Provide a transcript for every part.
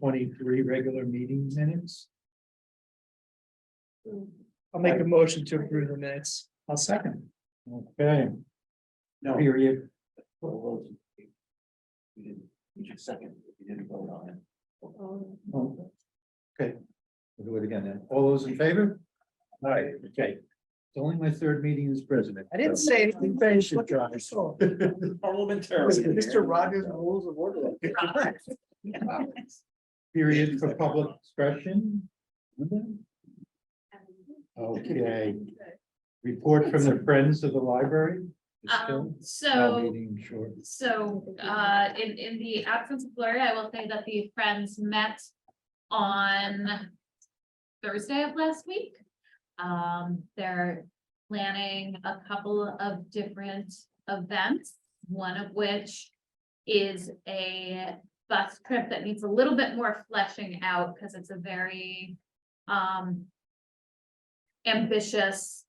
2023 regular meeting minutes. I'll make a motion to approve the minutes. I'll second. Okay. No. Period. You should second if you didn't vote on it. Oh, okay, we'll do it again then. All those in favor? All right, okay. It's only my third meeting as president. I didn't so- say anything. Finish it, Look at Josh. Parliamentary. Mr. Rogers' rules of order. Period for public expression. Okay, report from the Friends of the Library. No So, meeting short. in the absence of Gloria, I will say that the Friends met on Thursday of last week. They're planning a couple of different events, one of which is a bus trip that needs a little bit more fleshing out because it's a very ambitious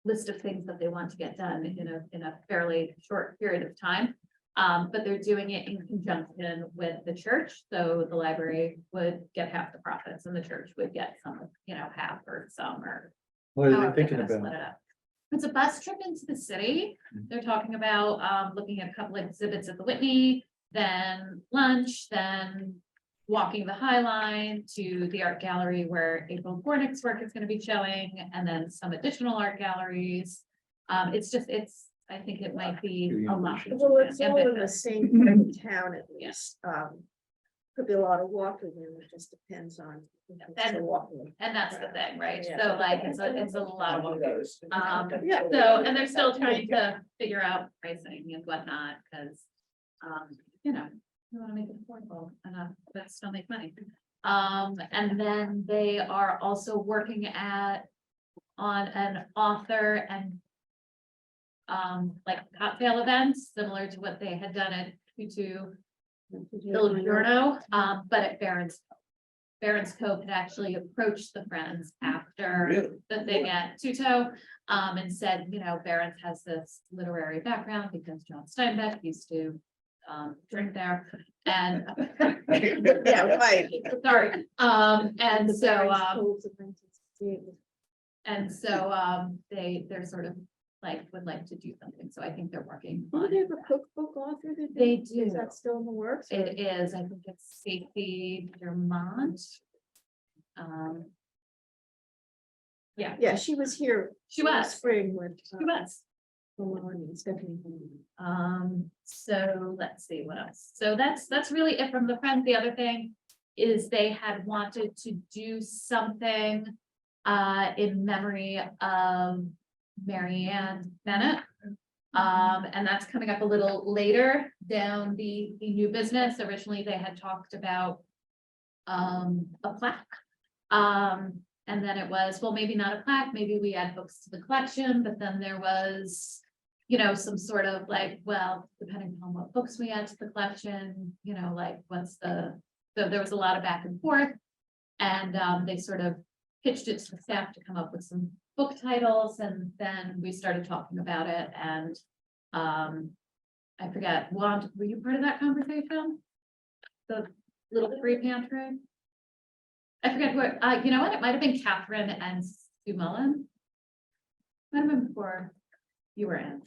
list of things that they want to get done in a fairly short period of time. But they're doing it in conjunction with the church, so the library would get half the profits and the church would get some, half or some or. What are however they they're thinking gonna about? split it up. It's a bus trip into the city. They're talking about looking at a couple of exhibits at the Whitney, then lunch, then walking the High Line to the art gallery where April Gornick's work is going to be showing, and then some additional art galleries. I think it might be a lot. Well, it's all in the ambitious. same part of town at least. Could be a lot of walking and it just depends on. And- the walking. And that's the thing, right? Yeah. So like, it's a lot of work. Yeah. So, and they're still trying to figure out pricing and whatnot, because, we want to make it affordable enough, but still make money. And then they are also working on an author and like cocktail events, similar to what they had done at Q2 Il Giorno, but at Barron's. Barron's Cove had actually approached the Friends after the thing at Tuto, and said, Barron's has this literary background because John Steinbeck used to drink there, and Yeah, right. sorry, and so they're sort of like would like to do something, so I think they're working Do on they it. have a cookbook author? that They do. Is that still in the works? It is, I think it's Safety Vermont. Yeah, Yeah, she was here. she was, Spring with. she was. Maloney, Stephanie. So let's see what else. So that's really it from the Friends. The other thing is they had wanted to do something in memory of Mary Ann Bennett. And that's coming up a little later down the new business. Originally, they had talked about a plaque. And then it was, well, maybe not a plaque, maybe we add books to the collection, but then there was, some sort of like, well, depending on what books we add to the collection, like what's so there was a lot of back and forth. And they sort of pitched it to the staff to come up with some book titles, and then we started talking about it, and I forget, Wand, were you part of that conversation? The little free pantry? I forget what, you know what, it might have been Catherine and Sue Mullen. Might have been before you were in.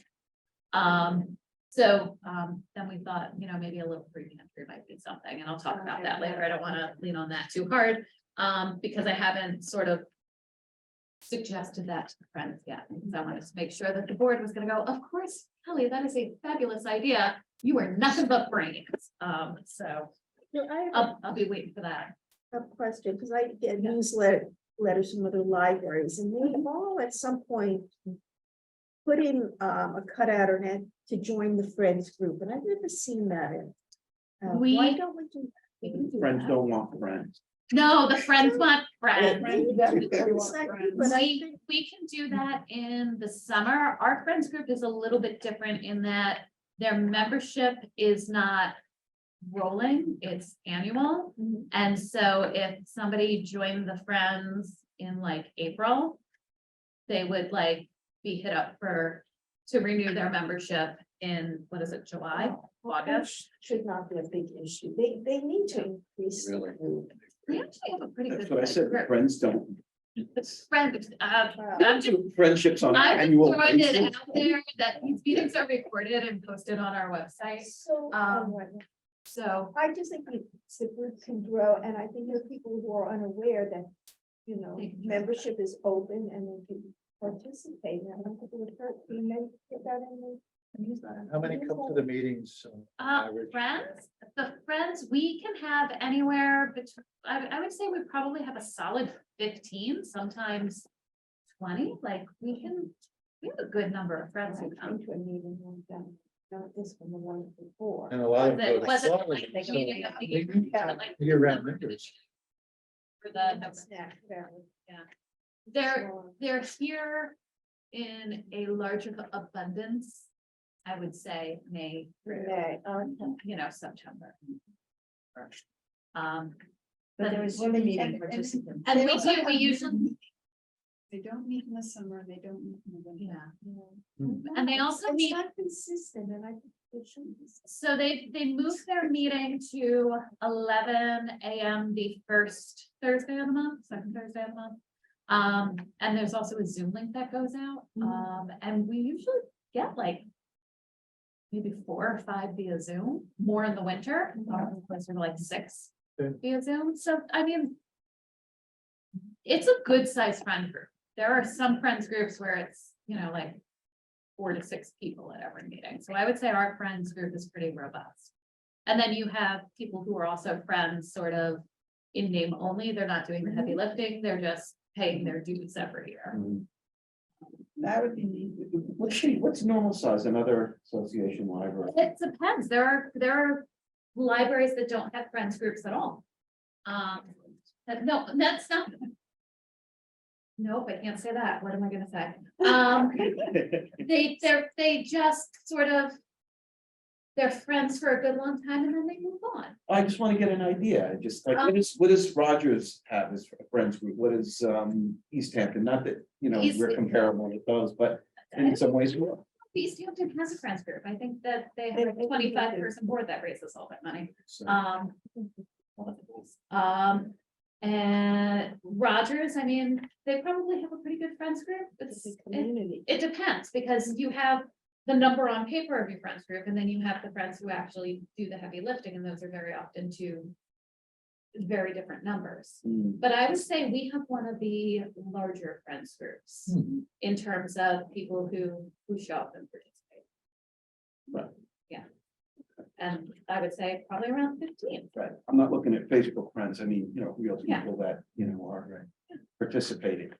Then we thought, maybe a little free pantry might be something, and I'll talk about that later. I don't want to lean on that too hard, because I haven't sort of suggested that to the Friends yet, because I wanted to make sure that the board was gonna go, of course, Kelly, that is a fabulous idea. You are nothing but brains. So No, I have I'll be waiting for that. a question, because I get letters from other libraries, and they all at some point put in a cutout or an ad to join the Friends group, and I've never seen that in. Why We- don't we do? We can do Friends that. don't want friends. No, the Friends want friends. But I We, think we can do that in the summer. Our Friends group is a little bit different in that their membership is not rolling, it's annual. Mhm. And so if somebody joined the Friends in like April, they would like be hit up to renew their membership in, what is it, July, August? Should not be a big issue. They need to increase. the Really? group. We actually have a pretty good. That's what I said, group. friends don't. Friend, Wow. I'm just, Friendships on an I'm just annual throwing it basis. out there that these meetings are recorded and posted on our website, So, so. I just think the group can grow, and I think there are people who are unaware that, you know, membership is open and they can participate. And I don't think it would hurt, you know, get that in the newsletter. How many come to the meetings? on average? Friends, we can have anywhere between, I would say we probably have a solid 15, sometimes 20, like we have a good number of friends who I've come. been to a meeting one time, not this one, the one before. And a lot of. That those wasn't follow like them, the so meeting of the they year, do yeah, have like- year-round members. For the, Snack, apparently. they're So, here in a larger abundance, I would say, May through, May, September. But But there was one meeting participants. And we usually, They don't meet in the summer, they don't meet in the winter. yeah, yeah. and they also It's meet, not consistent, and I think it should be. so they moved their meeting to 11 AM the first Thursday of the month, second Thursday of the month. And there's also a Zoom link that goes out, and we usually get like maybe 4 or 5 via Zoom, more in the winter, closer to like 6 Okay. via Zoom. So, I mean, it's a good sized friend group. There are some friends groups where it's, like 4 to 6 people at every meeting. So I would say our friends group is pretty robust. And then you have people who are also friends sort of in name only. They're not doing the heavy lifting. They're just paying their dues every year. That would be, what's normal size in other association libraries? It depends. There are libraries that don't have friends groups at all. No, that's not. Nope, I can't say that. What am I gonna say? They just sort of. They're friends for a good long time and then they move on. I just want to get an idea, just like, what does Rogers have as a friends group? What is East Hampton? Not that, East- we're comparable with those, but in some ways we're. East Hampton has a friends group. I think that they have a 25-person board that raises all that money. So, And Rogers, I mean, they probably have a pretty good friends group. It's a community. It depends, because you have the number on paper of your friends group, and then you have the friends who actually do the heavy lifting, and those are very often two very different numbers. But I would say we have one of the larger friends groups in terms of people who show up and participate. Right. Yeah. And I would say probably around 15. Right, I'm not looking at Facebook friends, I mean, real Yeah. people that, are participating.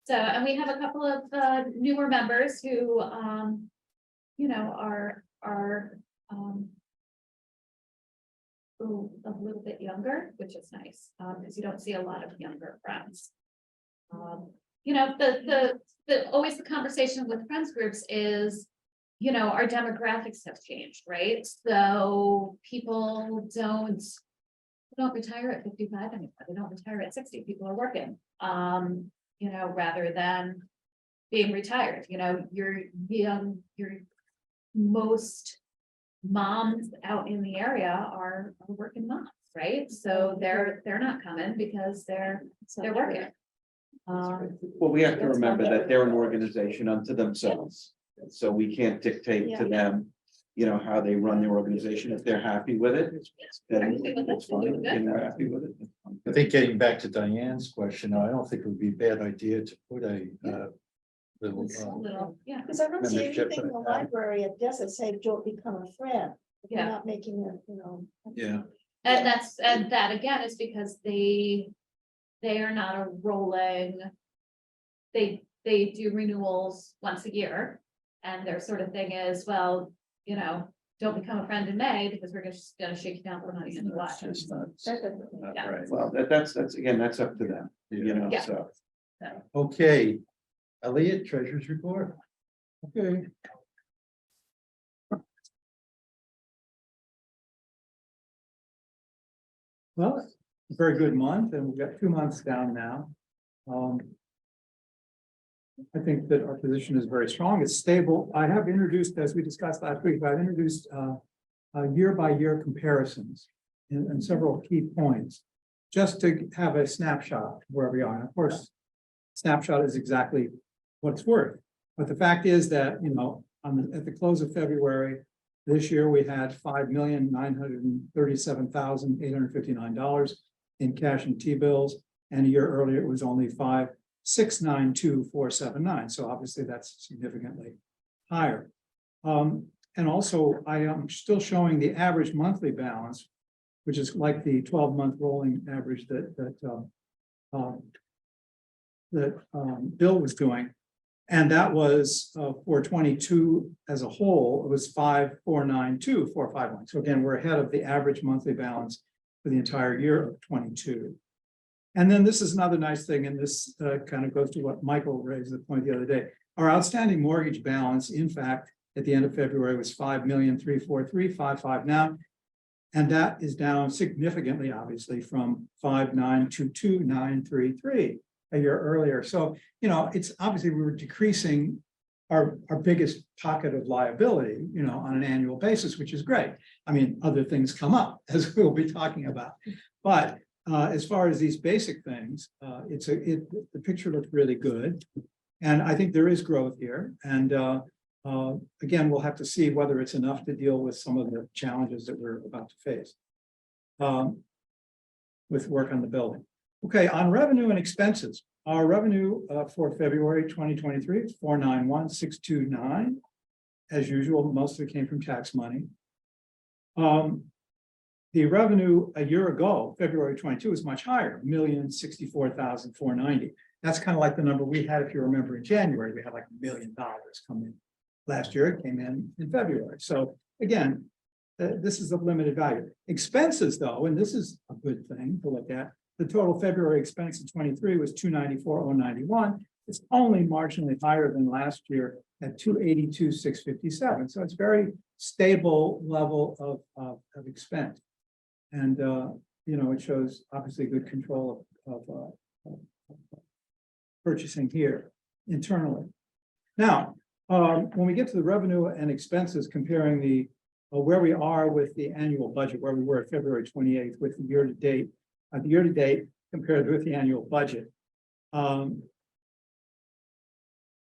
So, and we have a couple of newer members who, are a little bit younger, which is nice, because you don't see a lot of younger friends. Always the conversation with friends groups is, our demographics have changed, right? So people don't retire at 55 anymore. They don't retire at 60. People are working, rather than being retired. You're young, most moms out in the area are working moms, right? So they're not coming because they're working. Well, we have to remember that they're an organization unto themselves, so we can't dictate to them, how they run their organization. If they're happy with it, then it's fine. If they're happy with it. I think getting back to Diane's question, I don't think it would be a bad idea to put a little. Little, yeah. Because I don't see Membership, anything in the uh, library that doesn't say don't become a friend. If you're Yeah. not making it, Yeah. And that again is because they are not a rolling. They do renewals once a year, and their sort of thing is, well, don't become a friend in May because we're just gonna shake you down for money in July. It's just not. not Yeah. right. Well, that's again, that's up to them, Yeah. so. Okay, Elliot, treasurer's report. Okay. Well, it's a very good month, and we've got 2 months down now. I think that our position is very strong. It's stable. I have introduced, as we discussed last week, I've introduced year by year comparisons and several key points, just to have a snapshot of where we are. And of course, snapshot is exactly what it's worth. But the fact is that, at the close of February, this year, we had $5,937,859 in cash and T-bills. And a year earlier, it was only $5,692,479. So obviously that's significantly higher. And also I am still showing the average monthly balance, which is like the 12-month rolling average that Bill was doing. And that was for 22 as a whole, it was 5,492,451. So again, we're ahead of the average monthly balance for the entire year of 22. And then this is another nice thing, and this kind of goes to what Michael raised the point the other day. Our outstanding mortgage balance, in fact, at the end of February was 5,343,555 now. And that is down significantly, obviously, from 5,922,933 a year earlier. So, it's obviously we were decreasing our biggest pocket of liability, on an annual basis, which is great. I mean, other things come up, as we'll be talking about. But as far as these basic things, the picture looks really good. And I think there is growth here. And again, we'll have to see whether it's enough to deal with some of the challenges that we're about to face with work on the building. Okay, on revenue and expenses, our revenue for February 2023 is 491,629. As usual, most of it came from tax money. The revenue a year ago, February 22, is much higher, $1,064,490. That's kind of like the number we had, if you remember, in January. We had like $1 million come in. Last year, it came in February. So again, this is of limited value. Expenses, though, and this is a good thing to look at. The total February expense in 23 was 294,091. It's only marginally higher than last year at 282,657. So it's very stable level of expense. And, it shows obviously good control of purchasing here internally. Now, when we get to the revenue and expenses, comparing the where we are with the annual budget, where we were at February 28th with the year-to-date, compared with the annual budget.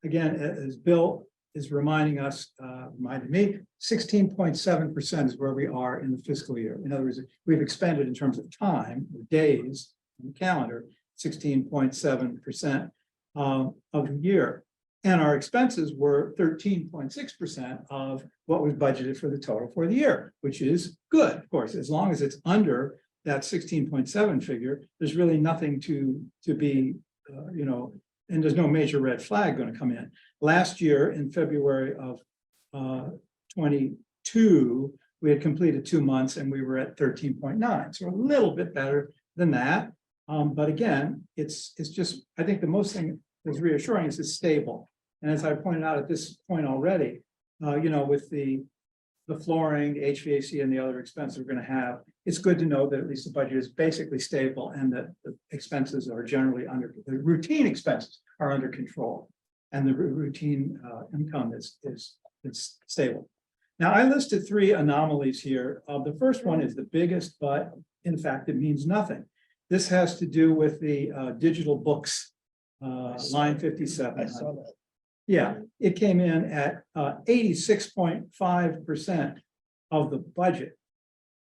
Again, as Bill is reminding us, reminded me, 16.7% is where we are in the fiscal year. In other words, we've expended in terms of time, days, on the calendar, 16.7% of the year. And our expenses were 13.6% of what was budgeted for the total for the year, which is good, of course, as long as it's under that 16.7 figure, there's really nothing to be, and there's no major red flag going to come in. Last year in February of 22, we had completed 2 months and we were at 13.9. So a little bit better than that. But again, it's just, I think the most thing that's reassuring is it's stable. And as I pointed out at this point already, with the flooring, the HVAC, and the other expenses we're going to have, it's good to know that at least the budget is basically stable and that the expenses are generally the routine expenses are under control, and the routine income is stable. Now, I listed 3 anomalies here. The first one is the biggest, but in fact, it means nothing. This has to do with the digital books, line 57. I saw that. Yeah, it came in at 86.5% of the budget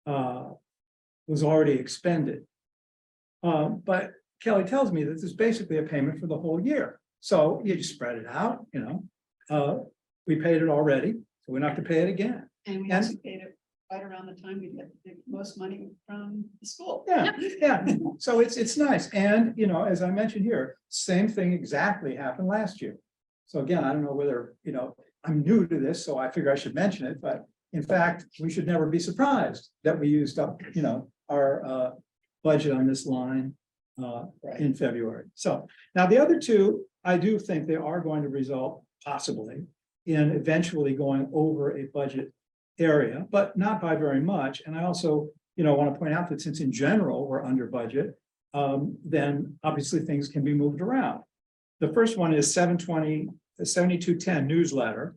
was already expended. But Kelly tells me that this is basically a payment for the whole year. So you just spread it out, we paid it already, so we're not to pay it again. And we also paid it right around the time we get the most money from the school. Yeah, yeah. So it's nice. And, as I mentioned here, same thing exactly happened last year. So again, I don't know whether, I'm new to this, so I figure I should mention it, but in fact, we should never be surprised that we used up, our budget on this line in February. So now the other 2, I do think they are going to result possibly in eventually going over a budget area, but not by very much. And I also, want to point out that since in general we're under budget, then obviously things can be moved around. The first one is 720, the 7210 newsletter.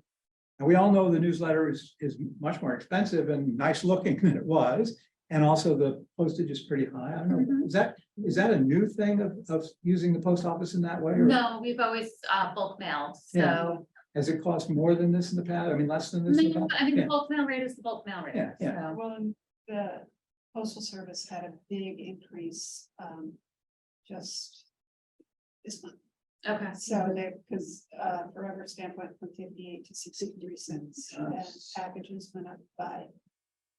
And we all know the newsletter is much more expensive and nice looking than it was. And also the postage is pretty high. I don't know, is that a new thing of using the post office in that way? Or No, we've always bulk mailed, Yeah. so. has it cost more than this in the past? I mean, less than this? in the No, past? I mean, the Yeah. bulk mail rate is the bulk mail rate. Yeah, yeah. so. Well, and the postal service had a big increase, just this month. Okay. So they, because, Forever stamp went from 58 to 63 cents, and packages went up by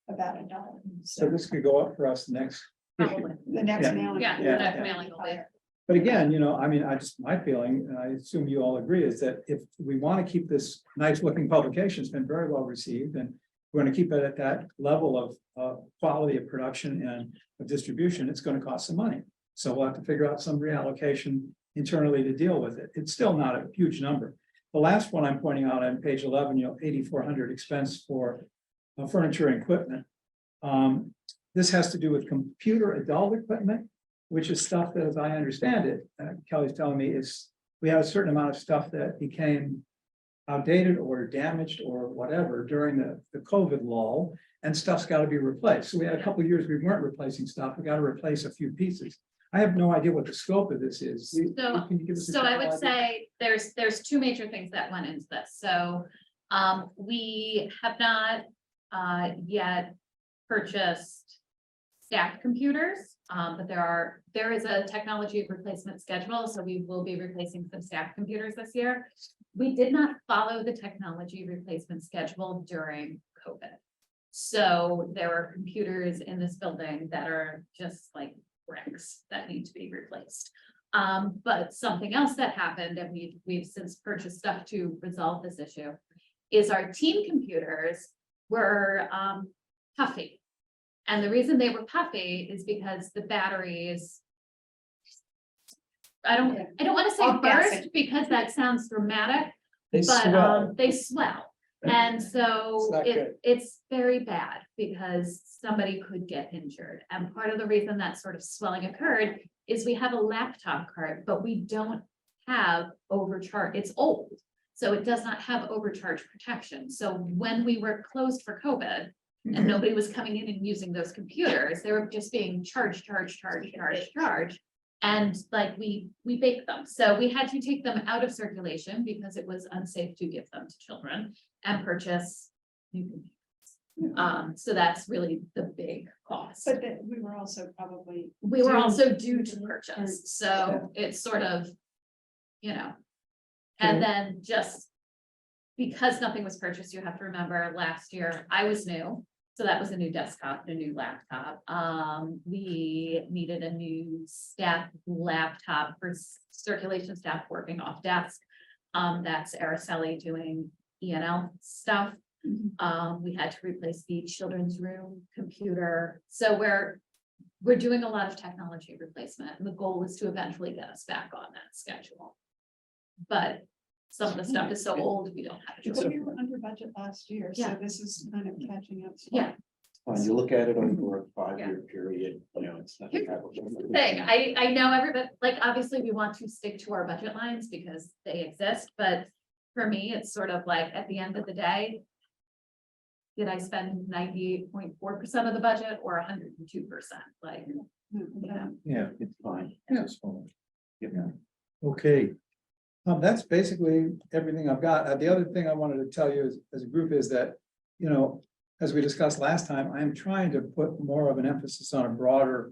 about $1. So this could go up for us next. Probably. The next Yeah. mailing. Yeah, will the be next mailing will be. higher. But again, I mean, my feeling, and I assume you all agree, is that if we want to keep this nice looking publication, it's been very well received, and we're going to keep it at that level of quality of production and of distribution, it's going to cost some money. So we'll have to figure out some reallocation internally to deal with it. It's still not a huge number. The last one I'm pointing out on page 11, 8,400 expense for furniture and equipment. This has to do with computer adult equipment, which is stuff that, as I understand it, Kelly's telling me, is we had a certain amount of stuff that became outdated or damaged or whatever during the COVID lull, and stuff's got to be replaced. So we had a couple of years we weren't replacing stuff. We got to replace a few pieces. I have no idea what the scope of this is. Can you give us a So I general would idea? say there's two major things that went into this. So we have not yet purchased stacked computers. But there is a technology replacement schedule, so we will be replacing some stacked computers this year. We did not follow the technology replacement schedule during COVID. So there are computers in this building that are just like bricks that need to be replaced. But something else that happened, and we've since purchased stuff to resolve this issue, is our team computers were puffy. And the reason they were puffy is because the batteries. I don't want to say All burst gassing. because that sounds dramatic, They but swell. they swell. And It's so not good. it's very bad because somebody could get injured. And part of the reason that sort of swelling occurred is we have a laptop cart, but we don't have overcharge. It's old. So it does not have overcharge protection. So when we were closed for COVID and nobody was coming in and using those computers, they were just being charged. And like we baked them. So we had to take them out of circulation because it was unsafe to give them to children and purchase new computers. So that's really the big cost. But then we were also probably. We were due- also due to purchase, so it's sort of, and then just. Because nothing was purchased, you have to remember last year I was new, so that was a new desktop, and a new laptop. We needed a new staff laptop for circulation staff working off desk. That's Araceli doing E&L stuff. We had to replace the children's room computer, so we're doing a lot of technology replacement, and the goal is to eventually get us back on that schedule. But some of the stuff is so old, we don't have. But we were under budget last year, so Yeah. this is kind of catching up. Yeah. When you look at it over a 5-year period, it's nothing. Thing, I know everybody, like, obviously, we want to stick to our budget lines because they exist, but for me, it's sort of like, at the end of the day. Did I spend 98.4% of the budget or 102%? Like, Yeah. Yeah, It's fine. it's fine. Yeah. Okay, That's basically everything I've got. The other thing I wanted to tell you as a group is that, as we discussed last time, I'm trying to put more of an emphasis on a broader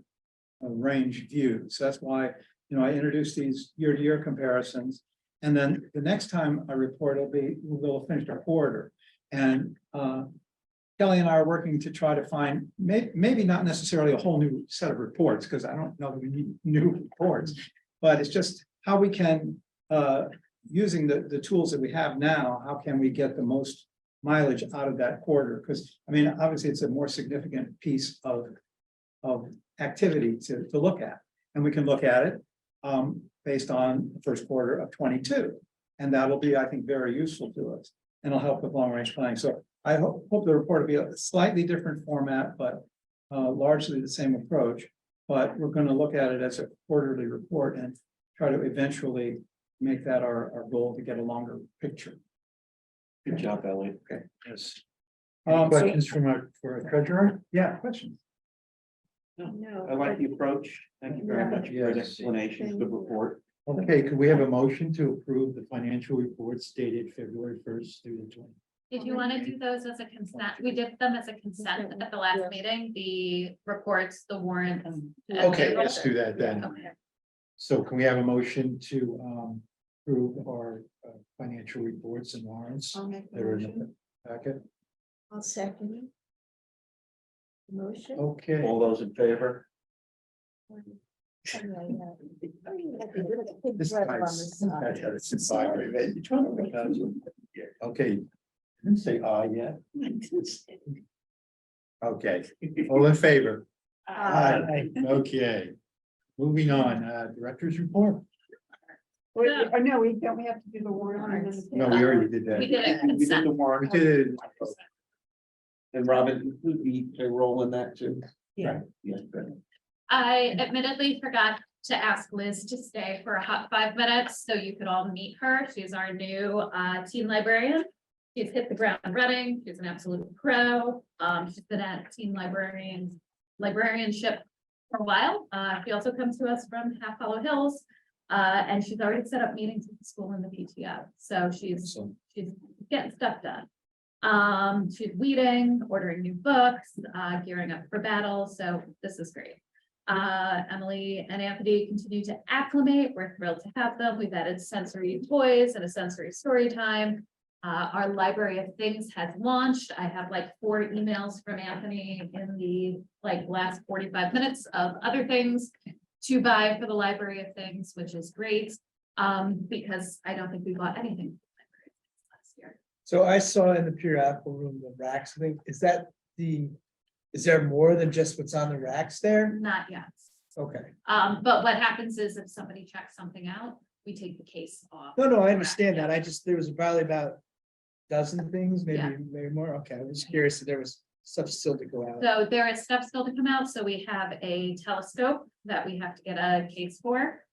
range view. So that's why, I introduced these year-to-year comparisons. And then the next time I report, we'll have finished our quarter. And Kelly and I are working to try to find, maybe not necessarily a whole new set of reports, because I don't know that we need new reports, but it's just how we can, using the tools that we have now, how can we get the most mileage out of that quarter? Because, obviously, it's a more significant piece of activity to look at. And we can look at it based on the first quarter of 22. And that'll be, I think, very useful to us. And it'll help with long-range planning. So I hope the report will be a slightly different format, but largely the same approach. But we're going to look at it as a quarterly report and try to eventually make that our goal to get a longer picture. Good job, Elliot. Okay, yes. Any So- questions from for our treasurer? Yeah, questions? No. I like the approach. Thank you very much for your Yes. explanation, good report. Okay, could we have a motion to approve the financial reports dated February 1st through the 20th? Did you want to do those as a consent? We did them as a consent at the last meeting, the reports, the warrants. and Okay, payroll. let's do that then. Okay. So can we have a motion to approve our financial reports and warrants I'll make the that are in motion. the packet? I'll second it. Motion. Okay, All those in favor? This guy's- it's inspiring, man. You're trying to make out of it. Okay, didn't say aye yet. Okay, all in favor? Okay, moving on, director's report. Wait, oh, no, don't we have to do the warrant? and then the No, we already did that. We did it We did consent. the We warrant. did it. And Robin, include the payroll in that too? Yeah. Yeah, good. I admittedly forgot to ask Liz to stay for a hot 5 minutes so you could all meet her. She's our new teen librarian. She's hit the ground running. She's an absolute pro. She's been at teen librarianship for a while. She also comes to us from Half Hollow Hills. And she's already set up meetings with the school and the PTO. So she's getting stuff done. She's weeding, ordering new books, gearing up for battle. So this is great. Emily and Anthony continue to acclimate. We're thrilled to have them. We've added sensory toys and a sensory story time. Our Library of Things has launched. I have like 4 emails from Anthony in the last 45 minutes of other things to buy for the Library of Things, which is great. Because I don't think we bought anything for the Library of Things last year. So I saw in the periodical room, the racks thing, is there more than just what's on the racks there? Not yet. Okay, But what happens is if somebody checks something out, we take the case off. no, I understand that, there was probably about a dozen things, Yeah. maybe more, okay, I was curious if there was stuff still to go out. So there is stuff still to come out, so we have a telescope that we have to get a case for.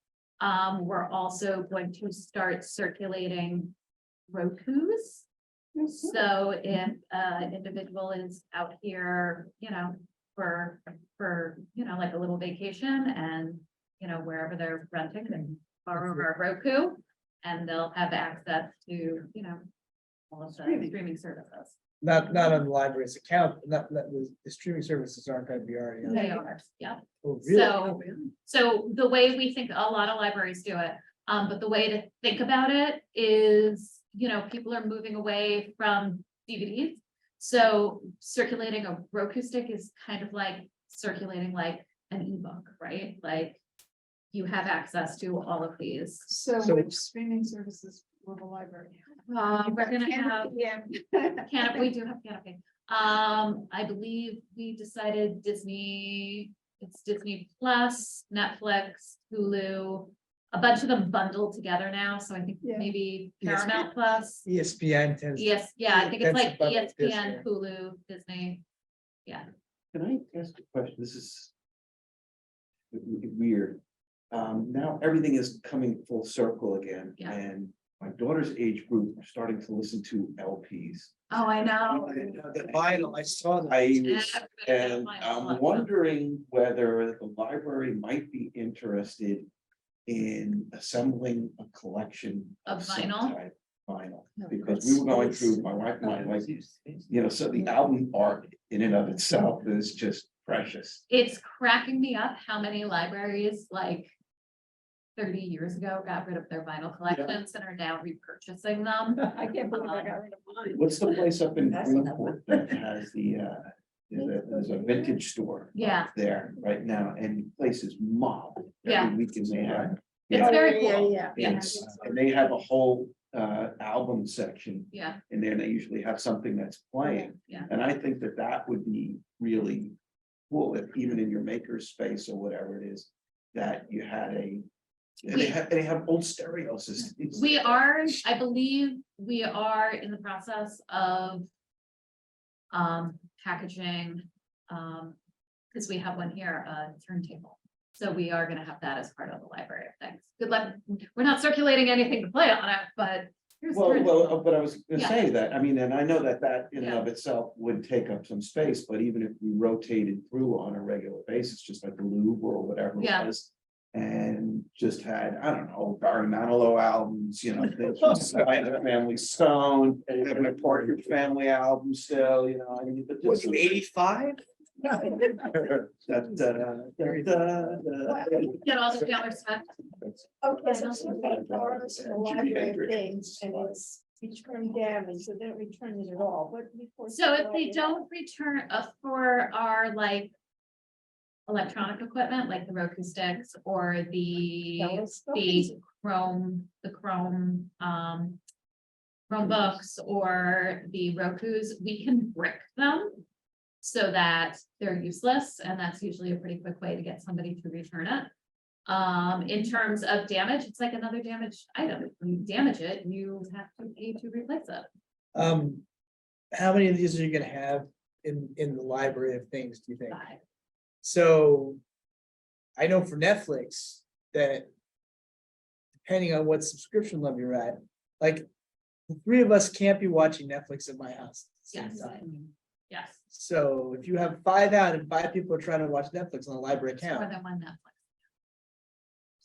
We're also going to start circulating Roku's. So if an individual is out here, for like a little vacation and, wherever they're renting, they can borrow our Roku. And they'll have access to, all of the streaming services. Not on the library's account, the streaming services aren't gonna be already. on. They are, yeah. Oh, really? So the way we think, a lot of libraries do it, but the way to think about it is, people are moving away from DVDs. So circulating a Roku stick is kind of like circulating like an ebook, right? Like you have access to all of these. So So- which streaming services will the library have? We're gonna have Yeah. Canopy, we do have Canopy. I believe we decided Disney, it's Disney Plus, Netflix, Hulu. A bunch of them bundled together now, so I think Yeah. maybe Yes. Paramount Plus. ESPN tends. Yes, yeah, I think it's That's like the bundle with ESPN, Disney. Hulu, Disney. Yeah, Can I ask a question? This is weird. Now everything is coming full circle again, Yeah. and my daughter's age group are starting to listen to LPs. oh, I know. The vinyl, I saw that. And I'm wondering whether the library might be interested in assembling a collection Of some vinyl? type, vinyl, because we were going through, my wife and I, so the album art in and of itself is just precious. It's cracking me up how many libraries like 30 years ago got rid of their vinyl collections and are now repurchasing them. I can't believe I got rid of mine. What's the place up in That's Greenport that has the, there's a vintage store? Yeah. There right now, and the place is mobbed. Yeah. Every weekend they have. It's very Yeah, cool. yeah. Yes, and they have a whole album section, Yeah, and then they usually have something that's playing. Yeah. And I think that that would be really cool, if even in your maker space or whatever it is, that you had and they have old stereo systems. we are, I believe we are in the process of packaging, because we have one here, a turntable. So we are gonna have that as part of the library of things. Good luck. We're not circulating anything to play on it, but. here's Well, current- but I was gonna Yeah. say that, I mean, and I know that in and Yeah. of itself would take up some space, but even if we rotated through on a regular basis, just like the Louvre or whatever it Yeah. was. And just had, I don't know, Barry Manilow albums, you know, things, Family Stone, having a Parker Family album still, you know, I mean. but Was just- it 85? Da, da, da, da, da. Get all the Taylor Swift. Okay, so it's about Florida's in the library of things, and it's return damage, so they don't return it at all, but before. So if they don't return for our like. Electronic equipment, like the Roku sticks or the Chromebooks or the Rokus, we can brick them. So that they're useless, and that's usually a pretty quick way to get somebody to return it. In terms of damage, it's like another damaged item. If you damage it, you have to pay to replace it. How many of these are you gonna have in the library of things, do you think? 5. So I know for Netflix that depending on what subscription level you're at, like the three of us can't be watching Netflix at my house. at the same Yes. time. Yes. So if you have 5 out and 5 people are trying to watch Netflix on the library It's more account. than one Netflix.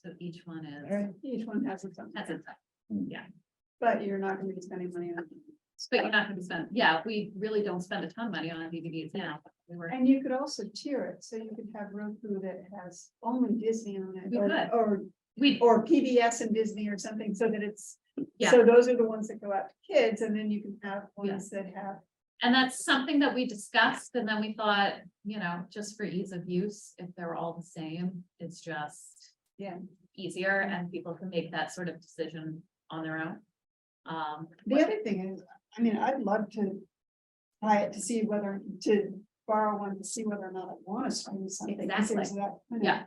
So each one is, All right. Each one has its own, that's it. but you're not gonna be spending money on it. But you're not gonna spend, yeah, we really don't spend a ton of money on DVDs now. We were, And you could also tier it, so you could have Roku that has only Disney on it. We or- could. Or, or PBS and Disney or something, so that it's, Yeah. so those are the ones that go out to kids, and then you can have ones that have. and that's something that we discussed, and then we thought, you know, just for ease of use, if they're all the same, it's just. Yeah. Easier, and people can make that sort of decision on their own. The other thing is, I mean, I'd love to buy it to see whether, to borrow one to see whether or not I want to stream something. 'cause there's Exactly. that kind of- Yeah.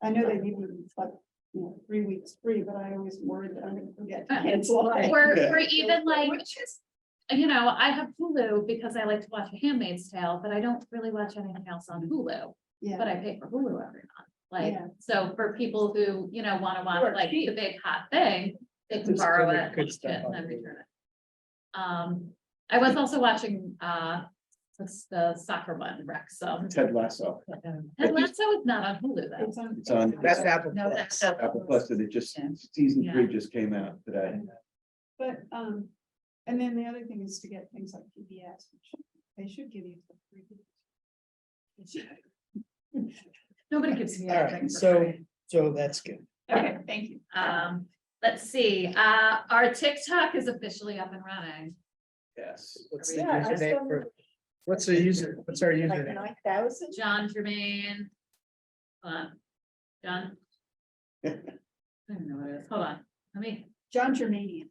I know they give you like, 3 weeks free, but I always worry that I'm gonna forget to Uh, cancel. it. Or even like, Which is, you know, I have Hulu because I like to watch A Handmaid's Tale, but I don't really watch anything else on Hulu, yeah. but I pay for Hulu every month. Like, Yeah. so for people who, you know, wanna watch Sure. like the big hot thing, they can Just borrow good- it, good watch it, stuff and on then Hulu. return it. I was also watching, what's the soccer one, Wrexham. Ted Lasso, And Lasso is not on Hulu though. It's on. it's on That's Apple No, Plus. that's Apple Plus, and it just, Yeah. season 3 Yeah. just came out today. But, and then the other thing is to get things like PBS, which they should give you for free. Nobody gives me All anything. right, for free. so that's good. Okay, thank you. Let's see, our TikTok is officially up and running. Yes. What's the Yeah, I username still- for, what's our Like username? 9,000? John Jermaine. Hold on, John. I don't know what it is, hold on, let me. John Germanian.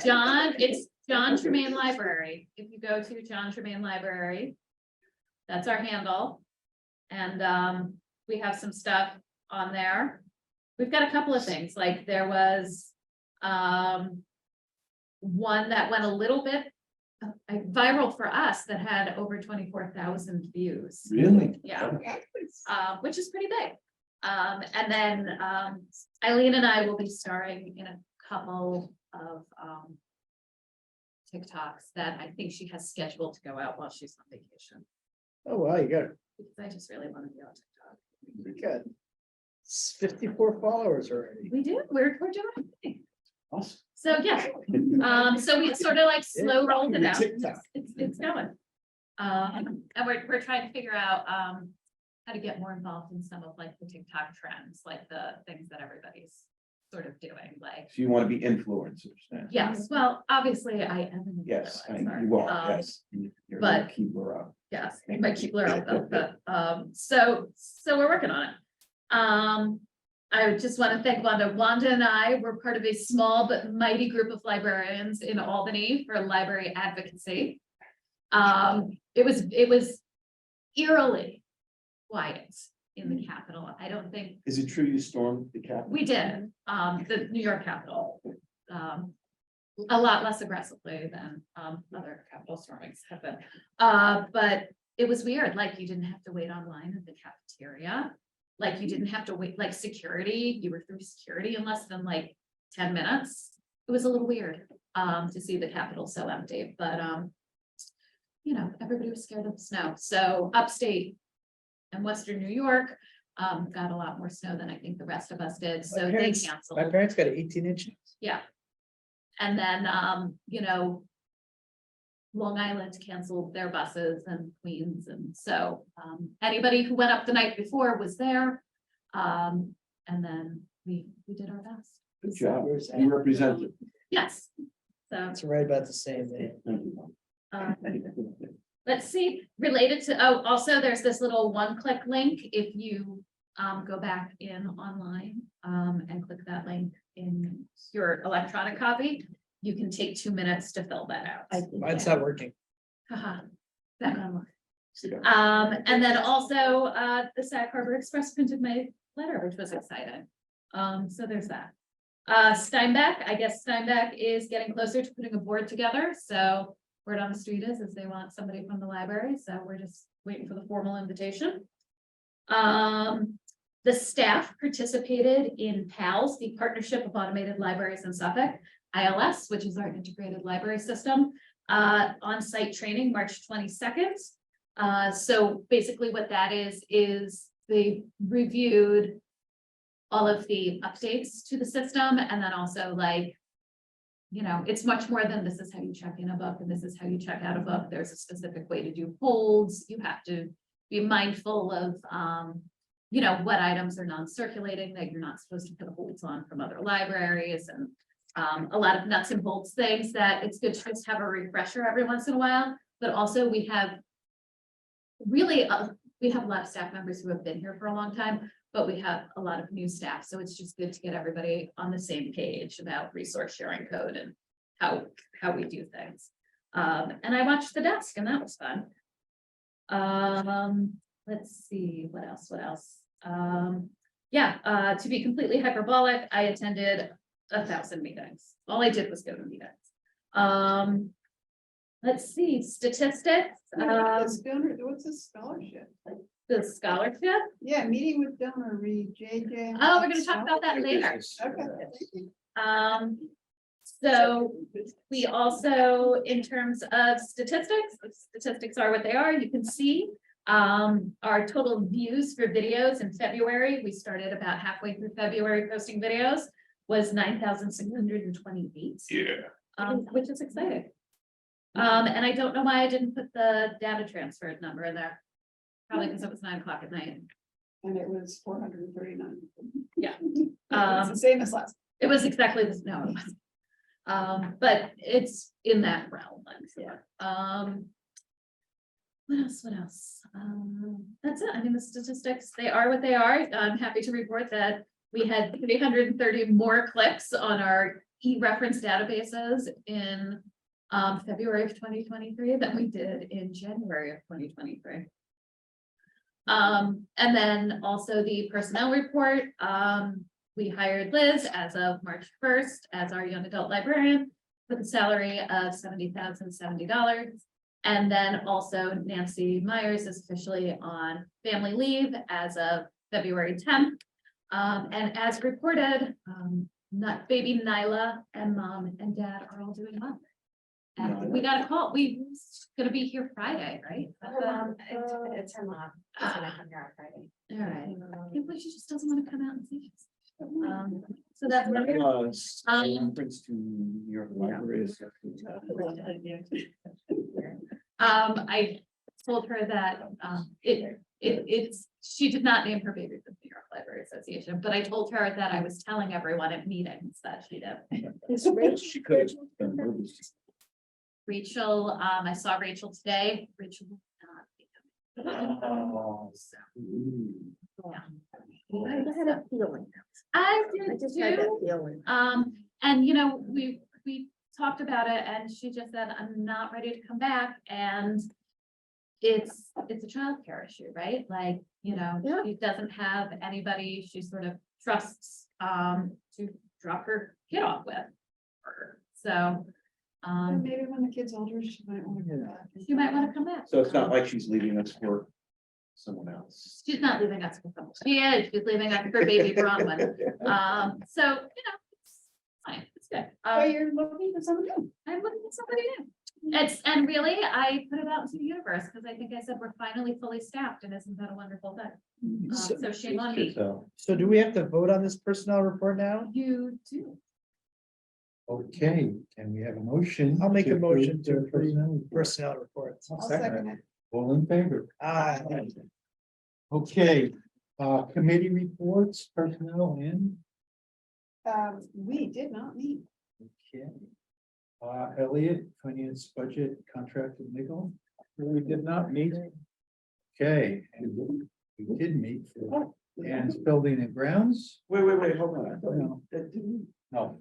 John, it's John Tremaine Library. If you go to John Tremaine Library, that's our handle. And we have some stuff on there. We've got a couple of things, like there was one that went a little bit viral for us that had over 24,000 views. Really? Yeah, which is pretty big. And then Eileen and I will be starring in a couple of TikToks that I think she has scheduled to go out while she's on vacation. Oh, wow, you got it. Because I just really want to be on TikTok. Pretty good. It's 54 followers already. We do, we're doing it. Awesome. So, yeah, so we sort of like slow rolled it out. TikTok. It's going. And we're trying to figure out how to get more involved in some of like the TikTok trends, like the things that everybody's sort of doing, like. If you want to be influencers, then. Yes, well, obviously I am an Yes, influencer. you are, yes. You're a but- keeper up. Yes, I might keep learning about that. So we're working on it. I just want to thank Wanda. Wanda and I were part of a small but mighty group of librarians in Albany for library advocacy. It was eerily quiet in the Capitol. I don't think Is it true you stormed the Capitol? we did, the New York Capitol. A lot less aggressively than other Capitol stormings have been. But it was weird, like you didn't have to wait online at the cafeteria. Like you didn't have to wait, like security, you were through security in less than like 10 minutes. It was a little weird to see the Capitol so empty, but you know, everybody was scared of the snow. So upstate and Western New York got a lot more snow than I think the rest of us did. So they parents- canceled. My parents got 18 inches. Yeah. And then, you know, Long Island canceled their buses and Queens. And so, anybody who went up the night before was there. And then we did our best. Good job. You represented. Yes. So, It's right about the same thing. um, let's see, related to, oh, also there's this little one-click link. If you, go back in online, and click that link in your electronic copy, you can take 2 minutes to fill that out. I did Mine's that. not working. Haha, back online. And then also, the Sag Harbor Express printed my letter, which was exciting. So there's that. Steinbeck, I guess Steinbeck is getting closer to putting a board together, so word on the street is they want somebody from the library, so we're just waiting for the formal invitation. The staff participated in PALS, the Partnership of Automated Libraries in Suffolk, ILS, which is our integrated library system, on-site training, March 22nd. So basically what that is they reviewed all of the updates to the system, and then also like, you know, it's much more than this is how you check in a book and this is how you check out a book. There's a specific way to do holds. You have to be mindful of, you know, what items are non-circulating that you're not supposed to put holds on from other libraries, and a lot of nuts and bolts things that it's good to just have a refresher every once in a while. But also we have really, we have a lot of staff members who have been here for a long time, but we have a lot of new staff. So it's just good to get everybody on the same page about resource sharing code and how we do things. And I watched the desk and that was fun. Let's see, what else? Yeah, to be completely hyperbolic, I attended 1,000 meetings. All I did was go to meetings. Let's see, statistics, What's a scholarship? the scholarship. Yeah, meeting with donor, read JJ. Oh, we're gonna talk about that later. Okay. So we also, in terms of statistics are what they are. You can see our total views for videos in February. We started about halfway through February posting videos was 9,628. Yeah. Which is exciting. And I don't know why I didn't put the data transfer number in there. Probably because it was 9 o'clock at night. And it was 439. Yeah. It's the same as last. It was exactly this, no, it wasn't. But it's in that realm. I'm sure. What else? That's it. I mean, the statistics, they are what they are. I'm happy to report that we had 330 more clicks on our e-reference databases in February of 2023 than we did in January of 2023. And then also the personnel report. We hired Liz as of March 1st as our young adult librarian with a salary of $70,070. And then also Nancy Myers is officially on family leave as of February 10th. And as reported, baby Nyla and mom and dad are all doing well. And we got a call. We gonna be here Friday, right? It's her mom. She's gonna come here on Friday. All right. I can't believe she just doesn't want to come out and see us. So that's what I'm Reference to New York Library is. I told her that it's she did not name her baby the New York Library Association, but I told her that I was telling everyone at meetings that she did. She could have done movies. Rachel, I saw Rachel today. Rachel will not be coming. I had a feeling. I I did just had that too. feeling. And you know, we talked about it and she just said, I'm not ready to come back. And it's a childcare issue, right? Like, you know, Yeah. she doesn't have anybody she sort of trusts to drop her kid off with. So Maybe when the kid's older, she might want to go back. you might want to come back. So it's not like she's leaving us for someone else. She's not leaving us for someone. She is, she's leaving us for baby Bronwyn. So, it's fine, it's good. Oh, you're looking for someone new. I'm looking at somebody new. And really, I put it out into the universe because I think I said we're finally fully staffed and isn't that a wonderful thing? So shame on me. So, So do we have to vote on this personnel report now? You do. okay, can we have a motion? I'll make a approve motion to the approve personnel report? Personnel reports. I'll second it. All in favor? Ah, Okay, committee reports, personnel in, We did not meet. okay. Elliot, finance, budget, contract and legal. We did not meet. Okay, and we did meet for Ann's building and grounds. Wait, hold on. I thought that didn't- No.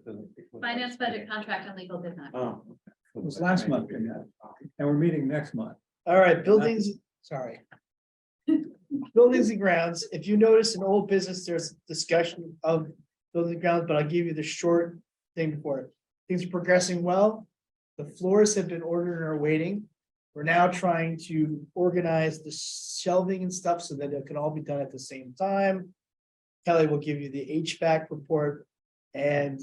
Finance, budget, contract and legal did not. Oh, It was last month, we met. And we're meeting next month. all right, buildings, sorry. Buildings and grounds, if you notice in old business, there's discussion of buildings and grounds, but I'll give you the short thing before. Things are progressing well. The floors have been ordered and are waiting. We're now trying to organize the shelving and stuff so that it can all be done at the same time. Kelly will give you the HVAC report. And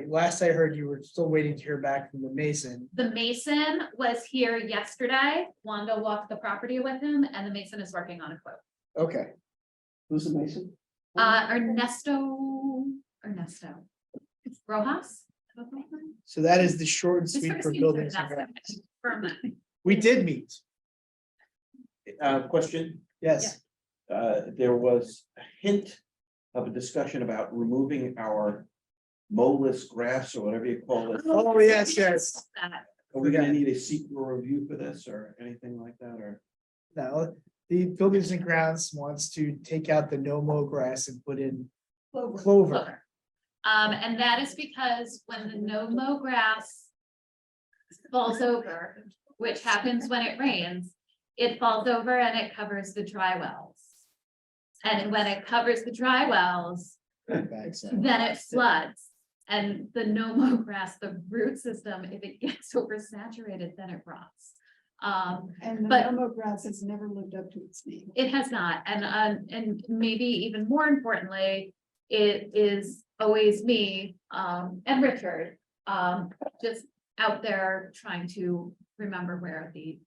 last I heard, you were still waiting to hear back from the mason. The mason was here yesterday. Wanda walked the property with him and the mason is working on a quote. Okay, who's the mason? Ernesto Rojas. so that is the short and His sweet first for name's buildings and Ernesto. grounds. From- We did meet, Question, yes. there was a hint of a discussion about removing our mowless grass or whatever you call it. Oh, yes, yes. That. Are we gonna need a secret review for this or anything like that, or? No, the buildings and grounds wants to take out the no mow grass and put in Clover. clover. Clover. And that is because when the no mow grass falls over, which happens when it rains, it falls over and it covers the dry wells. And when it covers the dry wells, then it floods. And the no mow grass, the root system, if it gets oversaturated, then it rots. And the But- Elmo grass has never lived up to its name. It has not, and maybe even more importantly, it is always me, and Richard, just out there trying to remember where the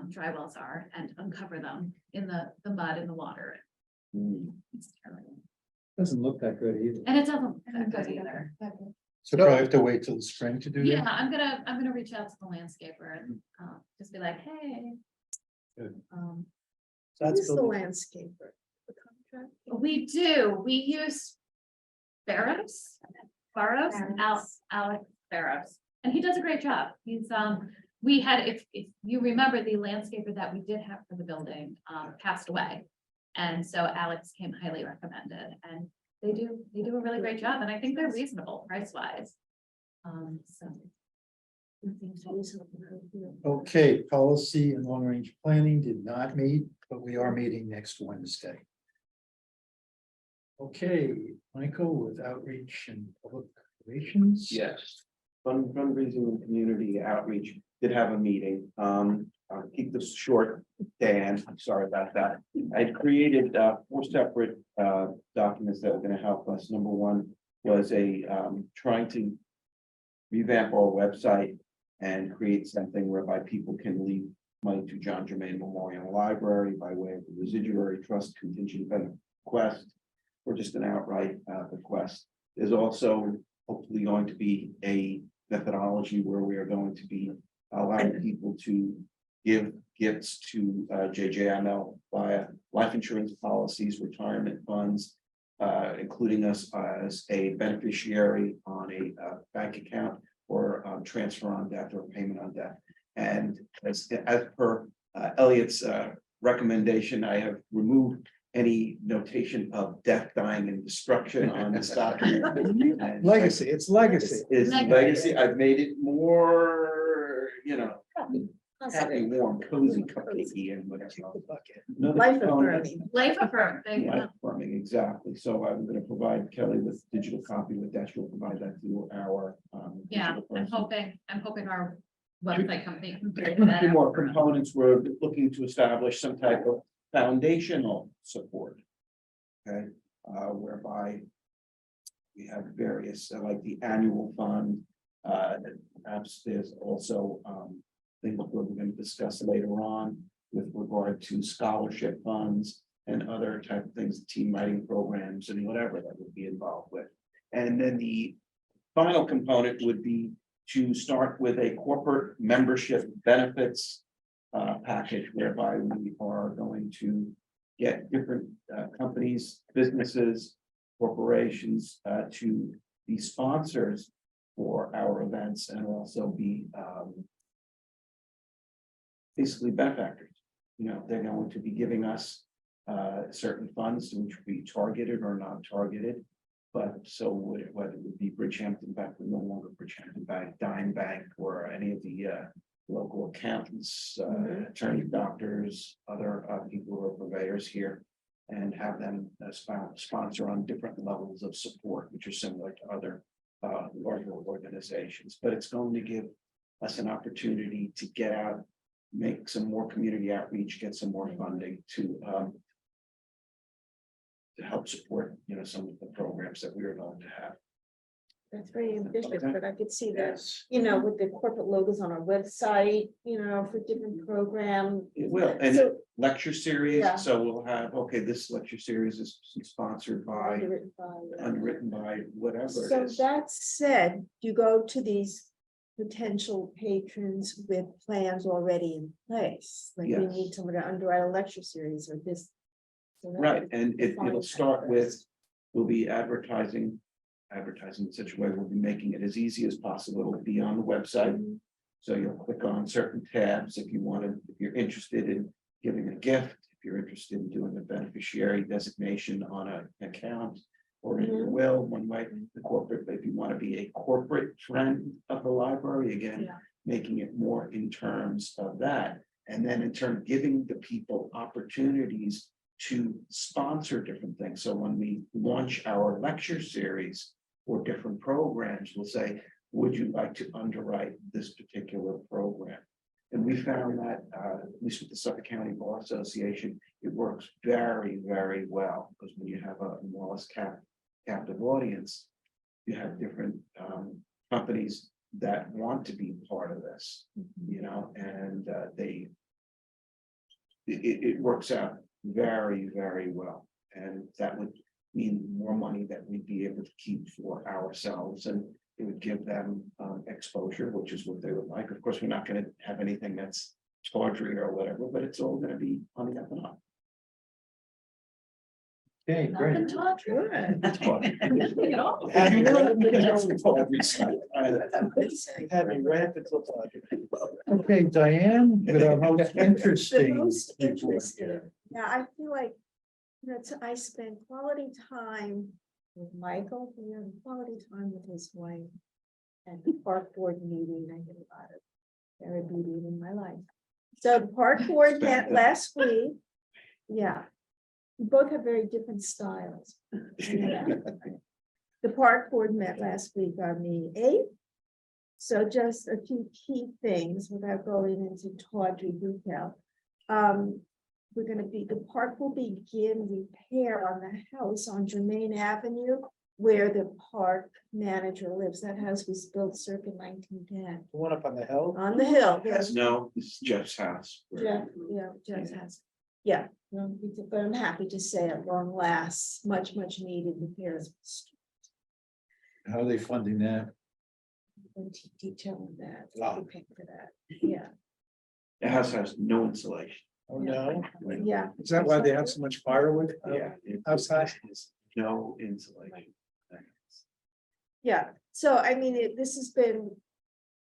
dry wells are and uncover them in the mud and the water. It's terrible. Doesn't look that good either. And it doesn't look that good either. So probably have to wait till the spring to do Yeah, that. I'm gonna reach out to the landscaper and just be like, hey. Good. So that's Who's the building. landscaper? The contract? We do, we use Barrows, Alex Barrows, and he does a great job. He's, we had, if you remember, the landscaper that we did have for the building, passed away. And so Alex came highly recommended, and they do a really great job, and I think they're reasonable price wise. So. Okay, policy and long range planning did not meet, but we are meeting next Wednesday. Okay, Michael with outreach and public relations. Yes, fundraising and community outreach did have a meeting. I'll keep this short, Dan, I'm sorry about that. I created four separate documents that are gonna help us. Number one was trying to revamp our website and create something whereby people can leave money to John Germain Memorial Library by way of the residuary trust contingent bequest, or just an outright bequest. There's also hopefully going to be a methodology where we are going to be allowing people to give gifts to JJML via life insurance policies, retirement funds, including us as a beneficiary on a bank account or transfer on death or payment on death. And as per Elliot's recommendation, I have removed any notation of death, dying, and destruction on this document. And Legacy, it's legacy. Is Legacy. legacy. I've made it more, happy, warm, cozy, cupcakey, and whatever. Another Life component- affirming. Life affirmed, there you go. Life affirming, exactly. So I'm gonna provide Kelly with digital copy with that. She'll provide that to our. Yeah, digital I'm person. hoping our website company. can A figure that few out. more components, we're looking to establish some type of foundational support. Okay, whereby we have various, like the annual fund, perhaps there's also, things we're going to discuss later on with regard to scholarship funds and other type of things, team writing programs and whatever that would be involved with. And then the final component would be to start with a corporate membership benefits package whereby we are going to get different companies, businesses, corporations to be sponsors for our events and also be basically benefactors. You know, they're going to be giving us certain funds which would be targeted or not targeted. But so whether it would be Bridgehampton Bank, we're no longer Bridgehampton Bank, Dime Bank, or any of the local accountants, attorney, doctors, other people who are purveyors here. And have them sponsor on different levels of support, which are similar to other larger organizations. But it's going to give us an opportunity to get out, make some more community outreach, get some more funding to help support, you know, some of the programs that we are going to have. That's very ambitious, Okay. but I could see that, Yes, you know, with the corporate logos on our website, you know, for different program. it will. And So- lecture series, Yeah. so we'll have, okay, this lecture series is sponsored by, underwritten by whatever it So is. that said, you go to these potential patrons with plans already in place, like we Yes. need someone to underwrite a lecture series or this. so that Right, would and it'll define start that with, first. we'll be advertising in such a way, we'll be making it as easy as possible. It'll be on the website. Mhm. So you'll click on certain tabs if you want to, if you're interested in giving a gift, if you're interested in doing a beneficiary designation on an account. Or in your Mhm. will, one way, the corporate, but if you want to be a corporate friend of the library, again, Yeah. making it more in terms of that. And then in turn, giving the people opportunities to sponsor different things. So when we launch our lecture series or different programs, we'll say, would you like to underwrite this particular program? And we found that, at least with the Suffolk County Bar Association, it works very, very well, because when you have a more or less captive audience, you have different companies that want to be part of this, you know, and it works out very, very well. And that would mean more money that we'd be able to keep for ourselves, and it would give them exposure, which is what they would like. Of course, we're not gonna have anything that's tawdry or whatever, but it's all gonna be on the up and up. Okay, great. Nothing to talk about. Tawdry. At all. Having Having Okay, Diane, with our most The interesting. most report interesting, here. yeah, I feel like, you know, I spend quality time with Michael, we have quality time with his wife. At the park board meeting, I did a lot of therapy in my life. So the park board met last week. Yeah. We both have very different styles. Yeah. The park board met last week on the 8th. So just a few key things without going into tawdry detail. We're gonna be, the park will begin repair on the house on Germain Avenue where the park manager lives. That house was built circa 1910 One up on the hill. on the hill. Yes, no, this is Jeff's house. Yeah, yeah, Jeff's house. Yeah, no, but I'm happy to say at long last, much needed repairs. How are they funding that? Into detail on that. Wow. We paid for that. Yeah, The house has no insulation. Oh, no. yeah. Is that why they have so much firewood? It Outside? has no insulation. Yeah, so I mean, this has been